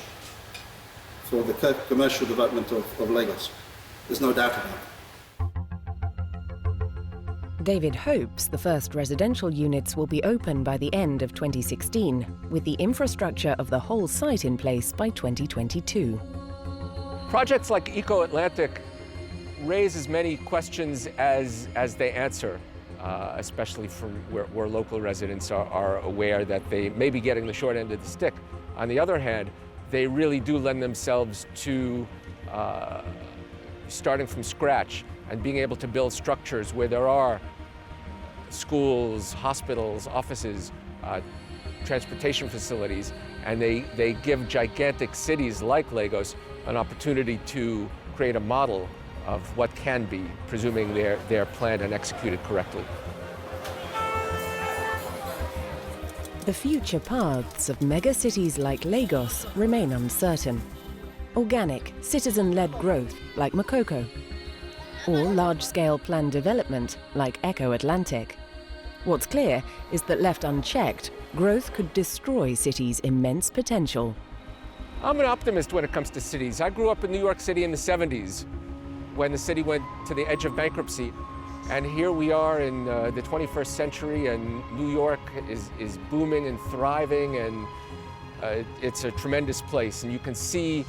for the commercial development of Lagos. There's no doubt about it. Dafydd hopes the first residential units will be open by the end of 2016, with the infrastructure of the whole site in place by 2022. Projects like EkoAtlantic raise as many questions as they answer, especially from where local residents are aware that they may be getting the short end of the stick. On the other hand, they really do lend themselves to starting from scratch and being able to build structures where there are schools, hospitals, offices, transportation facilities, and they give gigantic cities like Lagos an opportunity to create a model of what can be, presuming they're planned and executed correctly. The future paths of megacities like Lagos remain uncertain. Organic, citizen-led growth like Makoko, or large-scale planned development like EkoAtlantic. What's clear is that left unchecked, growth could destroy cities' immense potential. I'm an optimist when it comes to cities. I grew up in New York City in the 70s when the city went to the edge of bankruptcy. And here we are in the 21st century, and New York is booming and thriving, and it's a tremendous place. And you can see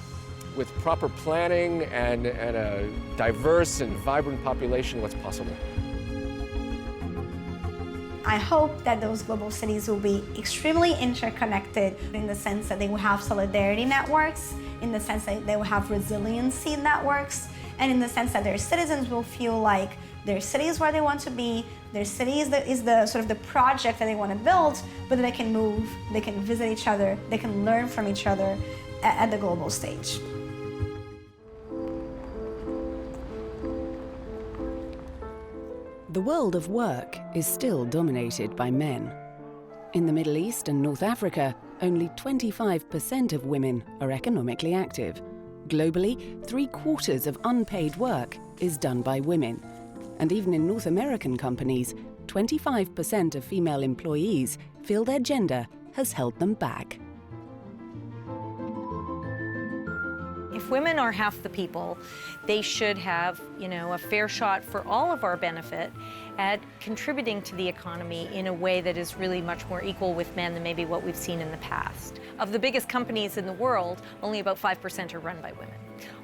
with proper planning and a diverse and vibrant population what's possible. I hope that those global cities will be extremely interconnected in the sense that they will have solidarity networks, in the sense that they will have resiliency networks, and in the sense that their citizens will feel like their city is where they want to be, their city is the sort of the project that they want to build, but they can move, they can visit each other, they can learn from each other at the global stage. The world of work is still dominated by men. In the Middle East and North Africa, only 25% of women are economically active. Globally, 3/4 of unpaid work is done by women. And even in North American companies, 25% of female employees feel their gender has held them back. If women are half the people, they should have, a fair shot for all of our benefit at contributing to the economy in a way that is really much more equal with men than maybe what we've seen in the past. Of the biggest companies in the world, only about 5% are run by women.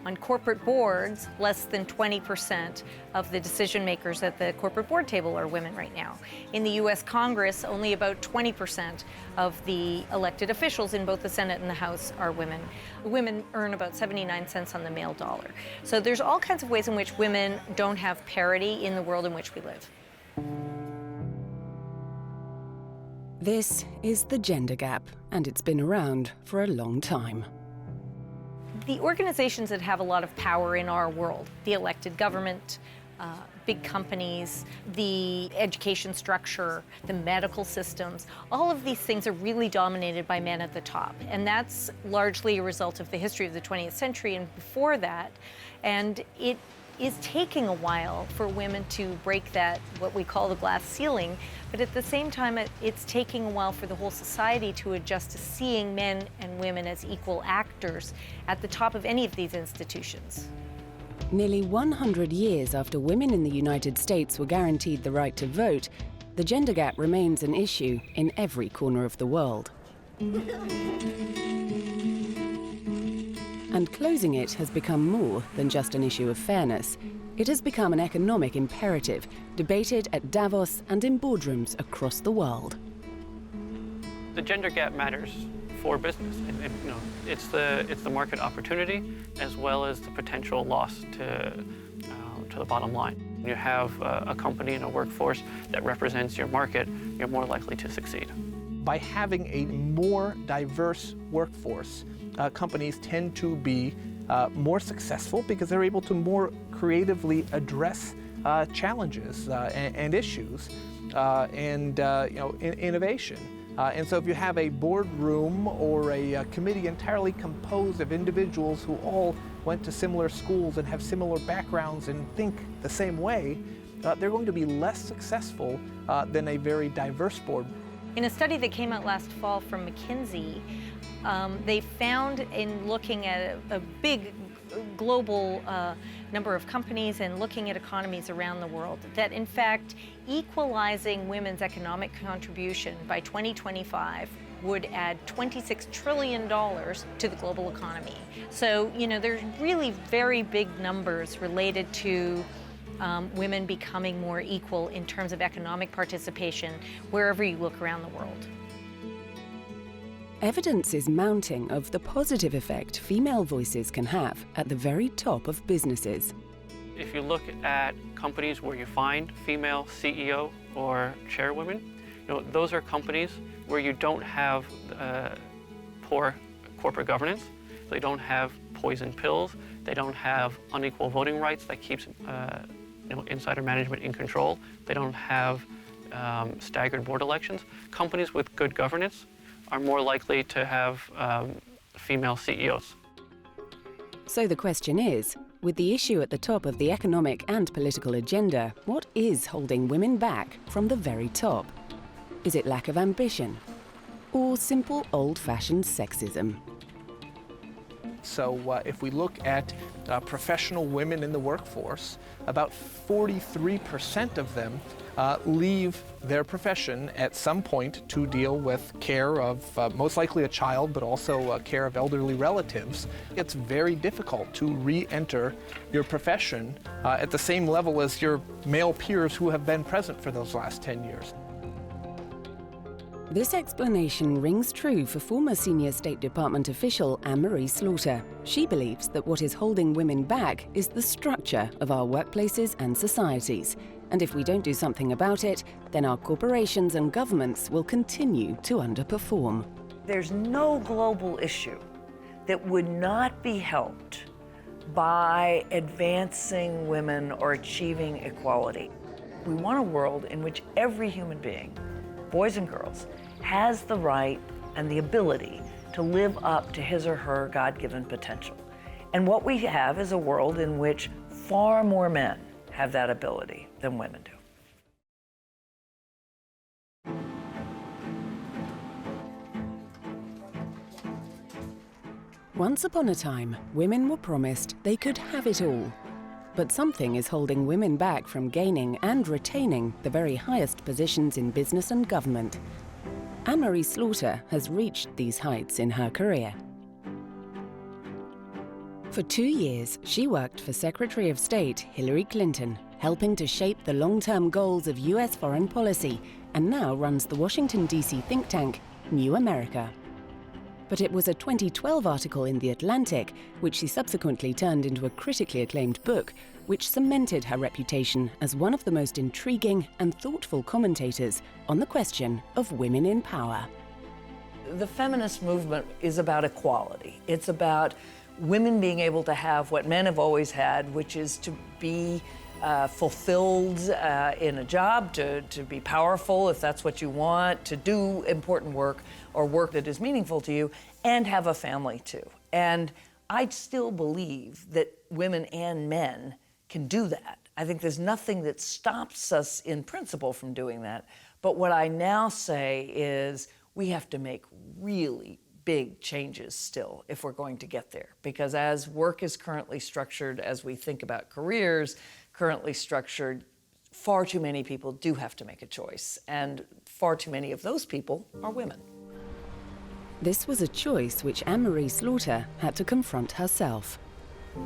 On corporate boards, less than 20% of the decision makers at the corporate board table are women right now. In the US Congress, only about 20% of the elected officials in both the Senate and the House are women. Women earn about 79 cents on the male dollar. So there's all kinds of ways in which women don't have parity in the world in which we live. This is the gender gap, and it's been around for a long time. The organizations that have a lot of power in our world, the elected government, big companies, the education structure, the medical systems, all of these things are really dominated by men at the top. And that's largely a result of the history of the 20th century and before that. And it is taking a while for women to break that, what we call the glass ceiling, but at the same time, it's taking a while for the whole society to adjust to seeing men and women as equal actors at the top of any of these institutions. Nearly 100 years after women in the United States were guaranteed the right to vote, the gender gap remains an issue in every corner of the world. And closing it has become more than just an issue of fairness. It has become an economic imperative, debated at Davos and in boardrooms across the world. The gender gap matters for business. It's the market opportunity as well as the potential loss to the bottom line. When you have a company and a workforce that represents your market, you're more likely to succeed. By having a more diverse workforce, companies tend to be more successful because they're able to more creatively address challenges and issues and innovation. And so if you have a boardroom or a committee entirely composed of individuals who all went to similar schools and have similar backgrounds and think the same way, they're going to be less successful than a very diverse board. In a study that came out last fall from McKinsey, they found in looking at a big global number of companies and looking at economies around the world that in fact equalizing women's economic contribution by 2025 would add $26 trillion to the global economy. So, there's really very big numbers related to women becoming more equal in terms of economic participation wherever you look around the world. Evidence is mounting of the positive effect female voices can have at the very top of businesses. If you look at companies where you find female CEO or chairwomen, those are companies where you don't have poor corporate governance, they don't have poison pills. They don't have unequal voting rights that keeps insider management in control. They don't have staggered board elections. Companies with good governance are more likely to have female CEOs. So the question is, with the issue at the top of the economic and political agenda, what is holding women back from the very top? Is it lack of ambition? Or simple old-fashioned sexism? So if we look at professional women in the workforce, about 43% of them leave their profession at some point to deal with care of most likely a child, but also care of elderly relatives. It's very difficult to re-enter your profession at the same level as your male peers who have been present for those last 10 years. This explanation rings true for former senior State Department official Anne-Marie Slaughter. She believes that what is holding women back is the structure of our workplaces and societies. And if we don't do something about it, then our corporations and governments will continue to underperform. There's no global issue that would not be helped by advancing women or achieving equality. We want a world in which every human being, boys and girls, has the right and the ability to live up to his or her God-given potential. And what we have is a world in which far more men have that ability than women do. Once upon a time, women were promised they could have it all. But something is holding women back from gaining and retaining the very highest positions in business and government. Anne-Marie Slaughter has reached these heights in her career. For 2 years, she worked for Secretary of State Hillary Clinton, helping to shape the long-term goals of US foreign policy, and now runs the Washington, D.C. think tank New America. But it was a 2012 article in The Atlantic, which she subsequently turned into a critically acclaimed book, which cemented her reputation as one of the most intriguing and thoughtful commentators on the question of women in power. The feminist movement is about equality. It's about women being able to have what men have always had, which is to be fulfilled in a job, to be powerful if that's what you want, to do important work or work that is meaningful to you, and have a family too. And I still believe that women and men can do that. I think there's nothing that stops us in principle from doing that. But what I now say is we have to make really big changes still if we're going to get there. Because as work is currently structured, as we think about careers currently structured, far too many people do have to make a choice. And far too many of those people are women. This was a choice which Anne-Marie Slaughter had to confront herself.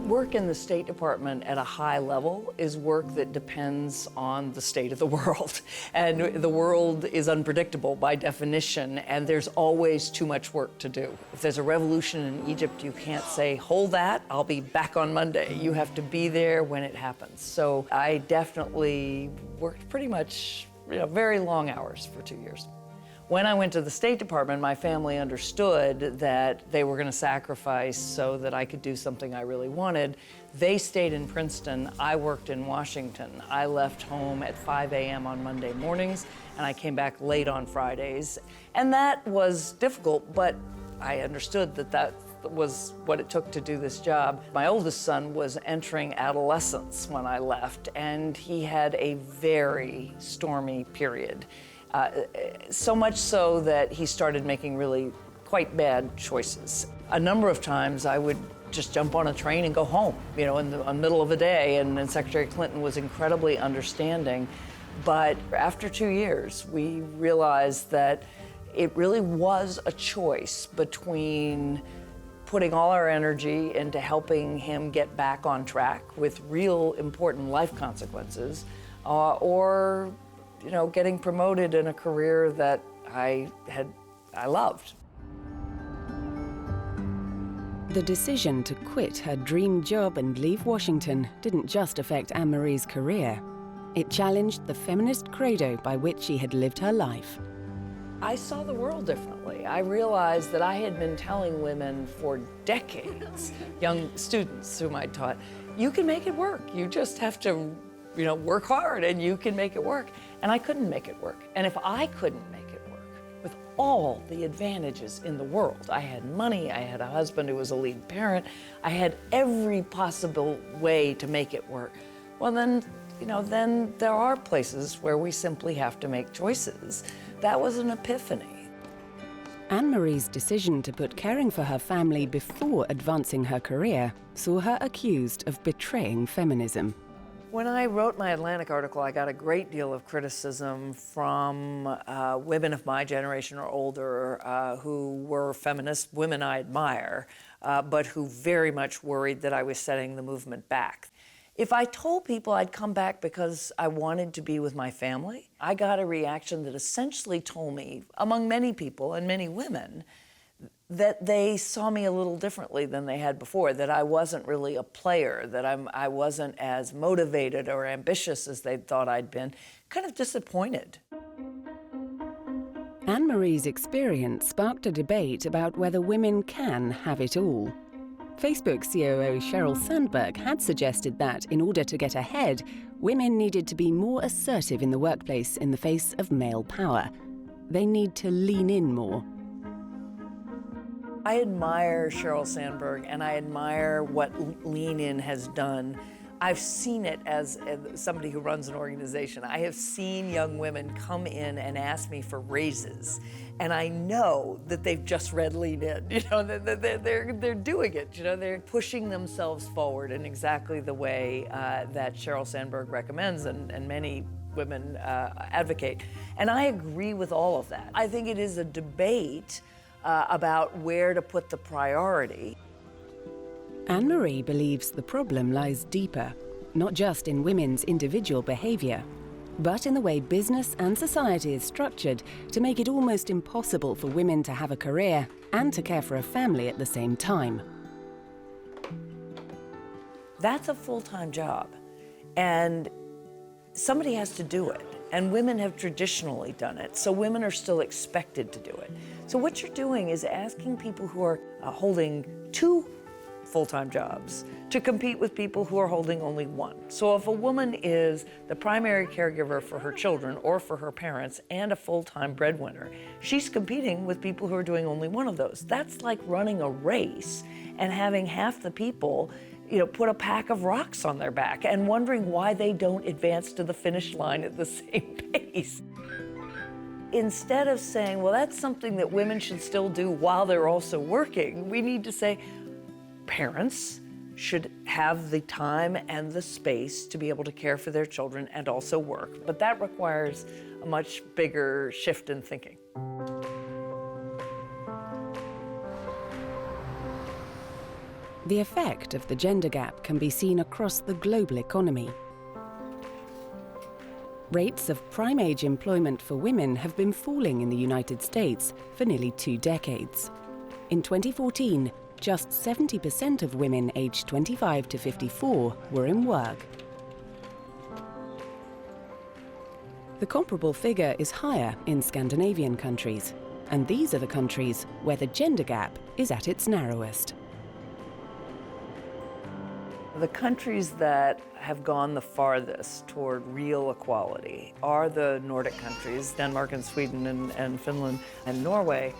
Work in the State Department at a high level is work that depends on the state of the world. And the world is unpredictable by definition, and there's always too much work to do. If there's a revolution in Egypt, you can't say, hold that, I'll be back on Monday. You have to be there when it happens. So I definitely worked pretty much very long hours for 2 years. When I went to the State Department, my family understood that they were going to sacrifice so that I could do something I really wanted. They stayed in Princeton. I worked in Washington. I left home at 5 a.m. on Monday mornings, and I came back late on Fridays. And that was difficult, but I understood that that was what it took to do this job. My oldest son was entering adolescence when I left, and he had a very stormy period. So much so that he started making really quite bad choices. A number of times I would just jump on a train and go home, in the middle of the day, and Secretary Clinton was incredibly understanding. But after 2 years, we realized that it really was a choice between putting all our energy into helping him get back on track with real important life consequences, or getting promoted in a career that I loved. The decision to quit her dream job and leave Washington didn't just affect Anne-Marie's career. It challenged the feminist credo by which she had lived her life. I saw the world differently. I realized that I had been telling women for decades, young students whom I taught, you can make it work. You just have to, work hard and you can make it work. And I couldn't make it work. And if I couldn't make it work, with all the advantages in the world, I had money, I had a husband who was a lead parent, I had every possible way to make it work. Well, then there are places where we simply have to make choices. That was an epiphany. Anne-Marie's decision to put caring for her family before advancing her career saw her accused of betraying feminism. When I wrote my Atlantic article, I got a great deal of criticism from women of my generation or older who were feminist women I admire, but who very much worried that I was setting the movement back. If I told people I'd come back because I wanted to be with my family, I got a reaction that essentially told me, among many people and many women, that they saw me a little differently than they had before, that I wasn't really a player, that I wasn't as motivated or ambitious as they thought I'd been, kind of disappointed. Anne-Marie's experience sparked a debate about whether women can have it all. Facebook COO Sheryl Sandberg had suggested that, in order to get ahead, women needed to be more assertive in the workplace in the face of male power. They need to lean in more. I admire Sheryl Sandberg, and I admire what Lean In has done. I've seen it as somebody who runs an organization. I have seen young women come in and ask me for raises, and I know that they've just read Lean In. They're doing it. They're pushing themselves forward in exactly the way that Sheryl Sandberg recommends, and many women advocate. And I agree with all of that. I think it is a debate about where to put the priority. Anne-Marie believes the problem lies deeper, not just in women's individual behavior, but in the way business and society is structured to make it almost impossible for women to have a career and to care for a family at the same time. That's a full-time job, and somebody has to do it. And women have traditionally done it, so women are still expected to do it. So what you're doing is asking people who are holding 2 full-time jobs to compete with people who are holding only 1. So if a woman is the primary caregiver for her children or for her parents and a full-time breadwinner, she's competing with people who are doing only 1 of those. That's like running a race and having half the people put a pack of rocks on their back and wondering why they don't advance to the finish line at the same pace. Instead of saying, well, that's something that women should still do while they're also working, we need to say parents should have the time and the space to be able to care for their children and also work. But that requires a much bigger shift in thinking. The effect of the gender gap can be seen across the global economy. Rates of prime-age employment for women have been falling in the United States for nearly 2 decades. In 2014, just 70% of women aged 25 to 54 were in work. The comparable figure is higher in Scandinavian countries, and these are the countries where the gender gap is at its narrowest. The countries that have gone the farthest toward real equality are the Nordic countries, Denmark and Sweden and Finland and Norway.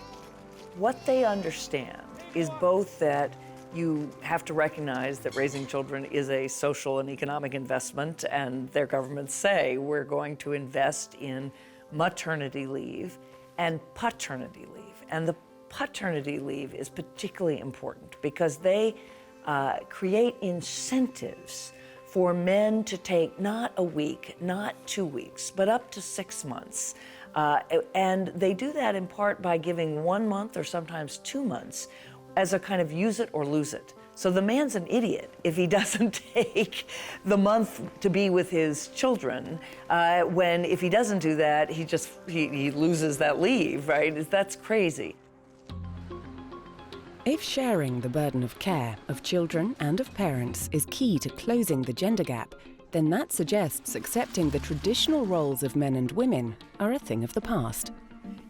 What they understand is both that you have to recognize that raising children is a social and economic investment, and their governments say we're going to invest in maternity leave and paternity leave. And the paternity leave is particularly important because they create incentives for men to take not a week, not 2 weeks, but up to 6 months. And they do that in part by giving 1 month or sometimes 2 months as a kind of use it or lose it. So the man's an idiot if he doesn't take the month to be with his children, when if he doesn't do that, he loses that leave, right? That's crazy. If sharing the burden of care of children and of parents is key to closing the gender gap, then that suggests accepting the traditional roles of men and women are a thing of the past.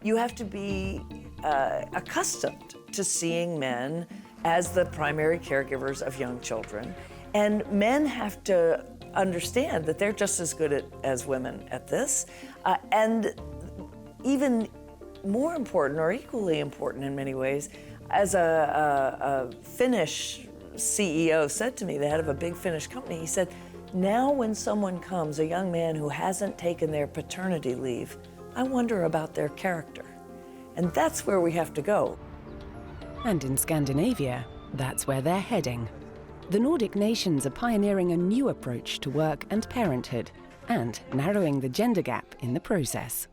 You have to be accustomed to seeing men as the primary caregivers of young children. And men have to understand that they're just as good as women at this. And even more important, or equally important in many ways, as a Finnish CEO said to me, the head of a big Finnish company, he said, now when someone comes, a young man who hasn't taken their paternity leave, I wonder about their character. And that's where we have to go. And in Scandinavia, that's where they're heading. The Nordic nations are pioneering a new approach to work and parenthood, and narrowing the gender gap in the process.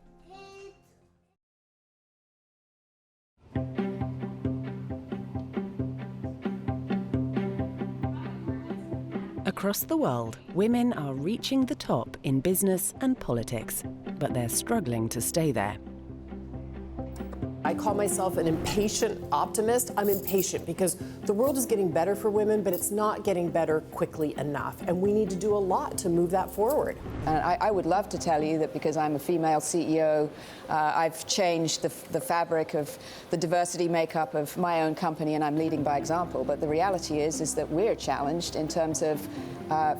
Across the world, women are reaching the top in business and politics, but they're struggling to stay there. I call myself an impatient optimist. I'm impatient because the world is getting better for women, but it's not getting better quickly enough. And we need to do a lot to move that forward. And I would love to tell you that because I'm a female CEO, I've changed the fabric of the diversity makeup of my own company and I'm leading by example. But the reality is that we're challenged in terms of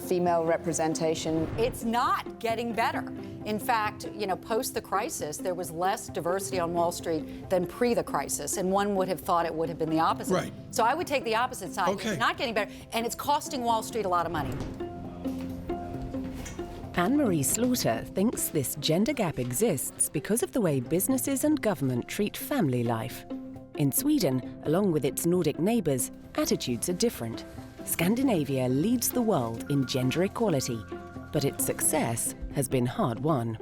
female representation. It's not getting better. In fact, post the crisis, there was less diversity on Wall Street than pre the crisis, and one would have thought it would have been the opposite. Right. So I would take the opposite side. Okay. It's not getting better, and it's costing Wall Street a lot of money. Anne-Marie Slaughter thinks this gender gap exists because of the way businesses and government treat family life. In Sweden, along with its Nordic neighbours, attitudes are different. Scandinavia leads the world in gender equality, but its success has been hard-won.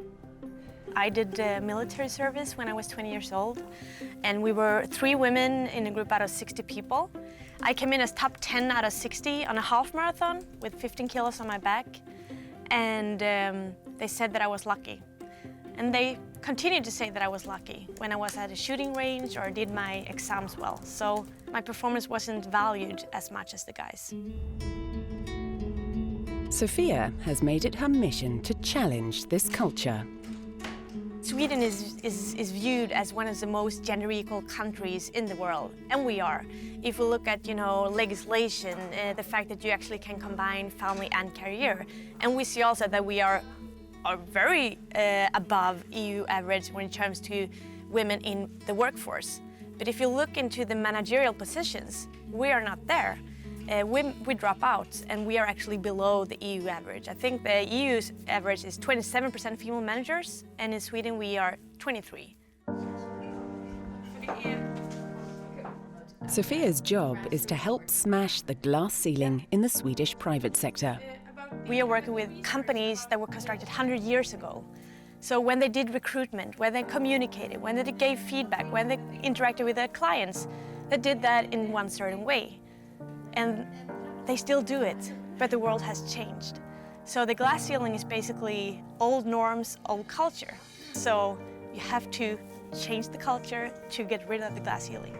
I did military service when I was 20 years old, and we were 3 women in a group out of 60 people. I came in as top 10 out of 60 on a half marathon with 15 kilos on my back, and they said that I was lucky. And they continued to say that I was lucky when I was at a shooting range or did my exams well. So my performance wasn't valued as much as the guys. Sophia has made it her mission to challenge this culture. Sweden is viewed as one of the most gender equal countries in the world, and we are. If we look at, legislation, the fact that you actually can combine family and career, and we see also that we are very above EU average when it comes to women in the workforce. But if you look into the managerial positions, we are not there. We drop out, and we are actually below the EU average. I think the EU's average is 27% female managers, and in Sweden we are 23%. Sophia's job is to help smash the glass ceiling in the Swedish private sector. We are working with companies that were constructed 100 years ago. So when they did recruitment, when they communicated, when they gave feedback, when they interacted with their clients, they did that in one certain way. And they still do it, but the world has changed. So the glass ceiling is basically old norms, old culture. So you have to change the culture to get rid of the glass ceiling.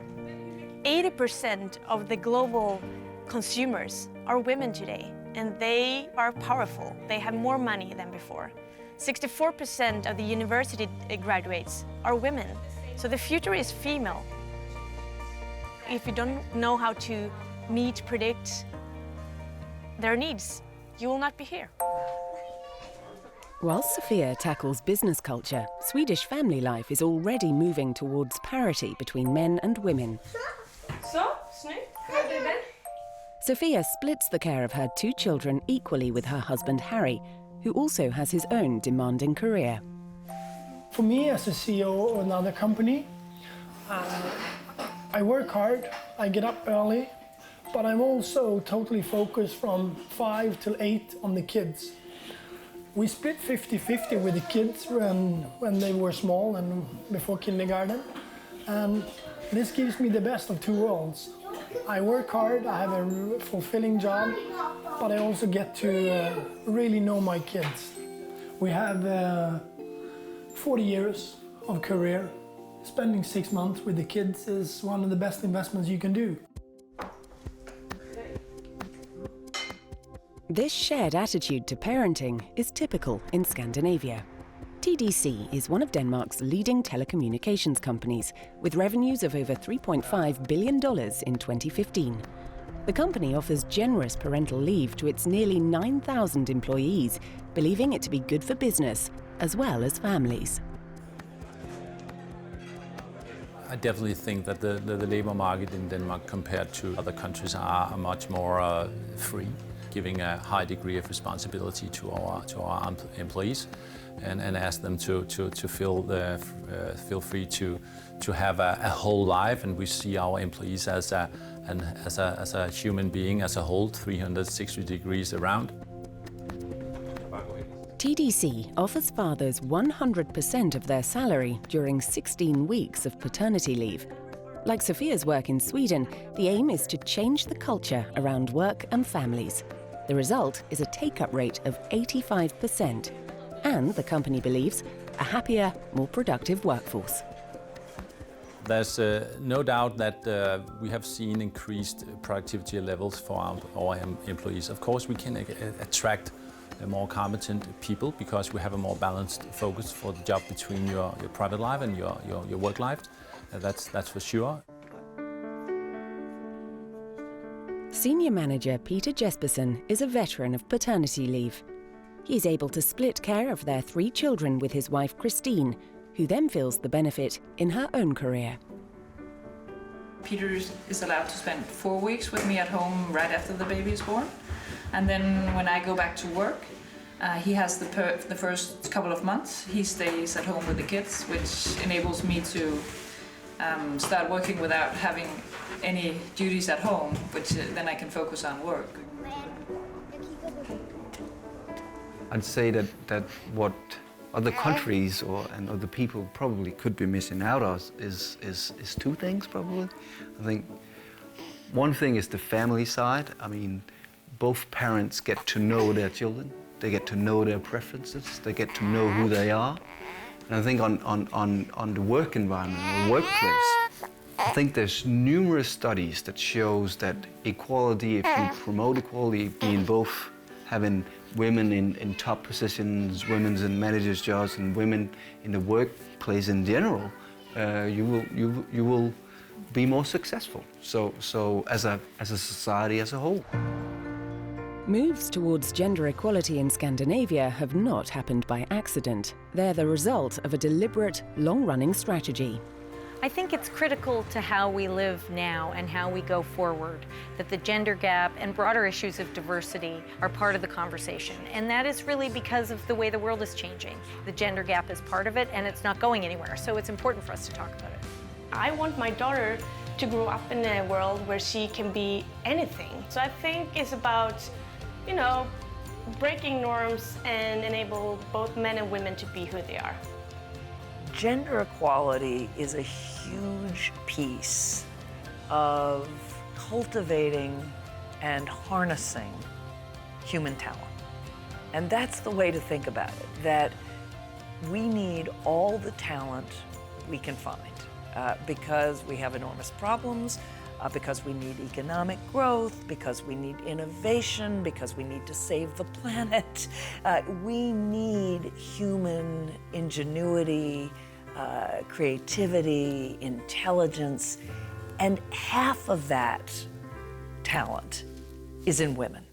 80% of the global consumers are women today, and they are powerful. They have more money than before. 64% of the university graduates are women. So the future is female. If you don't know how to predict their needs, you will not be here. While Sophia tackles business culture, Swedish family life is already moving towards parity between men and women. Sophia splits the care of her 2 children equally with her husband Harry, who also has his own demanding career. For me, as a CEO of another company, I work hard, I get up early, but I'm also totally focused from 5 till 8 on the kids. We split 50-50 with the kids when they were small and before kindergarten. And this gives me the best of 2 worlds. I work hard, I have a fulfilling job, but I also get to really know my kids. We have 40 years of career. Spending 6 months with the kids is one of the best investments you can do. This shared attitude to parenting is typical in Scandinavia. TDC is one of Denmark's leading telecommunications companies, with revenues of over $3.5 billion in 2015. The company offers generous parental leave to its nearly 9,000 employees, believing it to be good for business as well as families. I definitely think that the labor market in Denmark compared to other countries are much more free, giving a high degree of responsibility to our employees and ask them to feel free to have a whole life. And we see our employees as a human being as a whole, 360 degrees around. TDC offers fathers 100% of their salary during 16 weeks of paternity leave. Like Sophia's work in Sweden, the aim is to change the culture around work and families. The result is a take-up rate of 85%, and the company believes a happier, more productive workforce. There's no doubt that we have seen increased productivity levels for our employees. Of course, we can attract more competent people because we have a more balanced focus for the job between your private life and your work life. That's for sure. Senior manager Peter Jespersen is a veteran of paternity leave. He's able to split care of their 3 children with his wife Christine, who then feels the benefit in her own career. Peter is allowed to spend 4 weeks with me at home right after the baby is born. And then when I go back to work, he has the first couple of months. He stays at home with the kids, which enables me to start working without having any duties at home, which then I can focus on work. I'd say that what other countries and other people probably could be missing out on is 2 things probably. I think one thing is the family side. I mean, both parents get to know their children, they get to know their preferences, they get to know who they are. And I think on the work environment, the workplace, I think there's numerous studies that shows that equality, if you promote equality, being both having women in top positions, women in managers' jobs, and women in the workplace in general, you will be more successful. So as a society as a whole. Moves towards gender equality in Scandinavia have not happened by accident. They're the result of a deliberate, long-running strategy. I think it's critical to how we live now and how we go forward, that the gender gap and broader issues of diversity are part of the conversation. And that is really because of the way the world is changing. The gender gap is part of it, and it's not going anywhere. So it's important for us to talk about it. I want my daughter to grow up in a world where she can be anything. So I think it's about, breaking norms and enable both men and women to be who they are. Gender equality is a huge piece of cultivating and harnessing human talent. And that's the way to think about it, that we need all the talent we can find because we have enormous problems, because we need economic growth, because we need innovation, because we need to save the planet. We need human ingenuity, creativity, intelligence, and half of that talent is in women.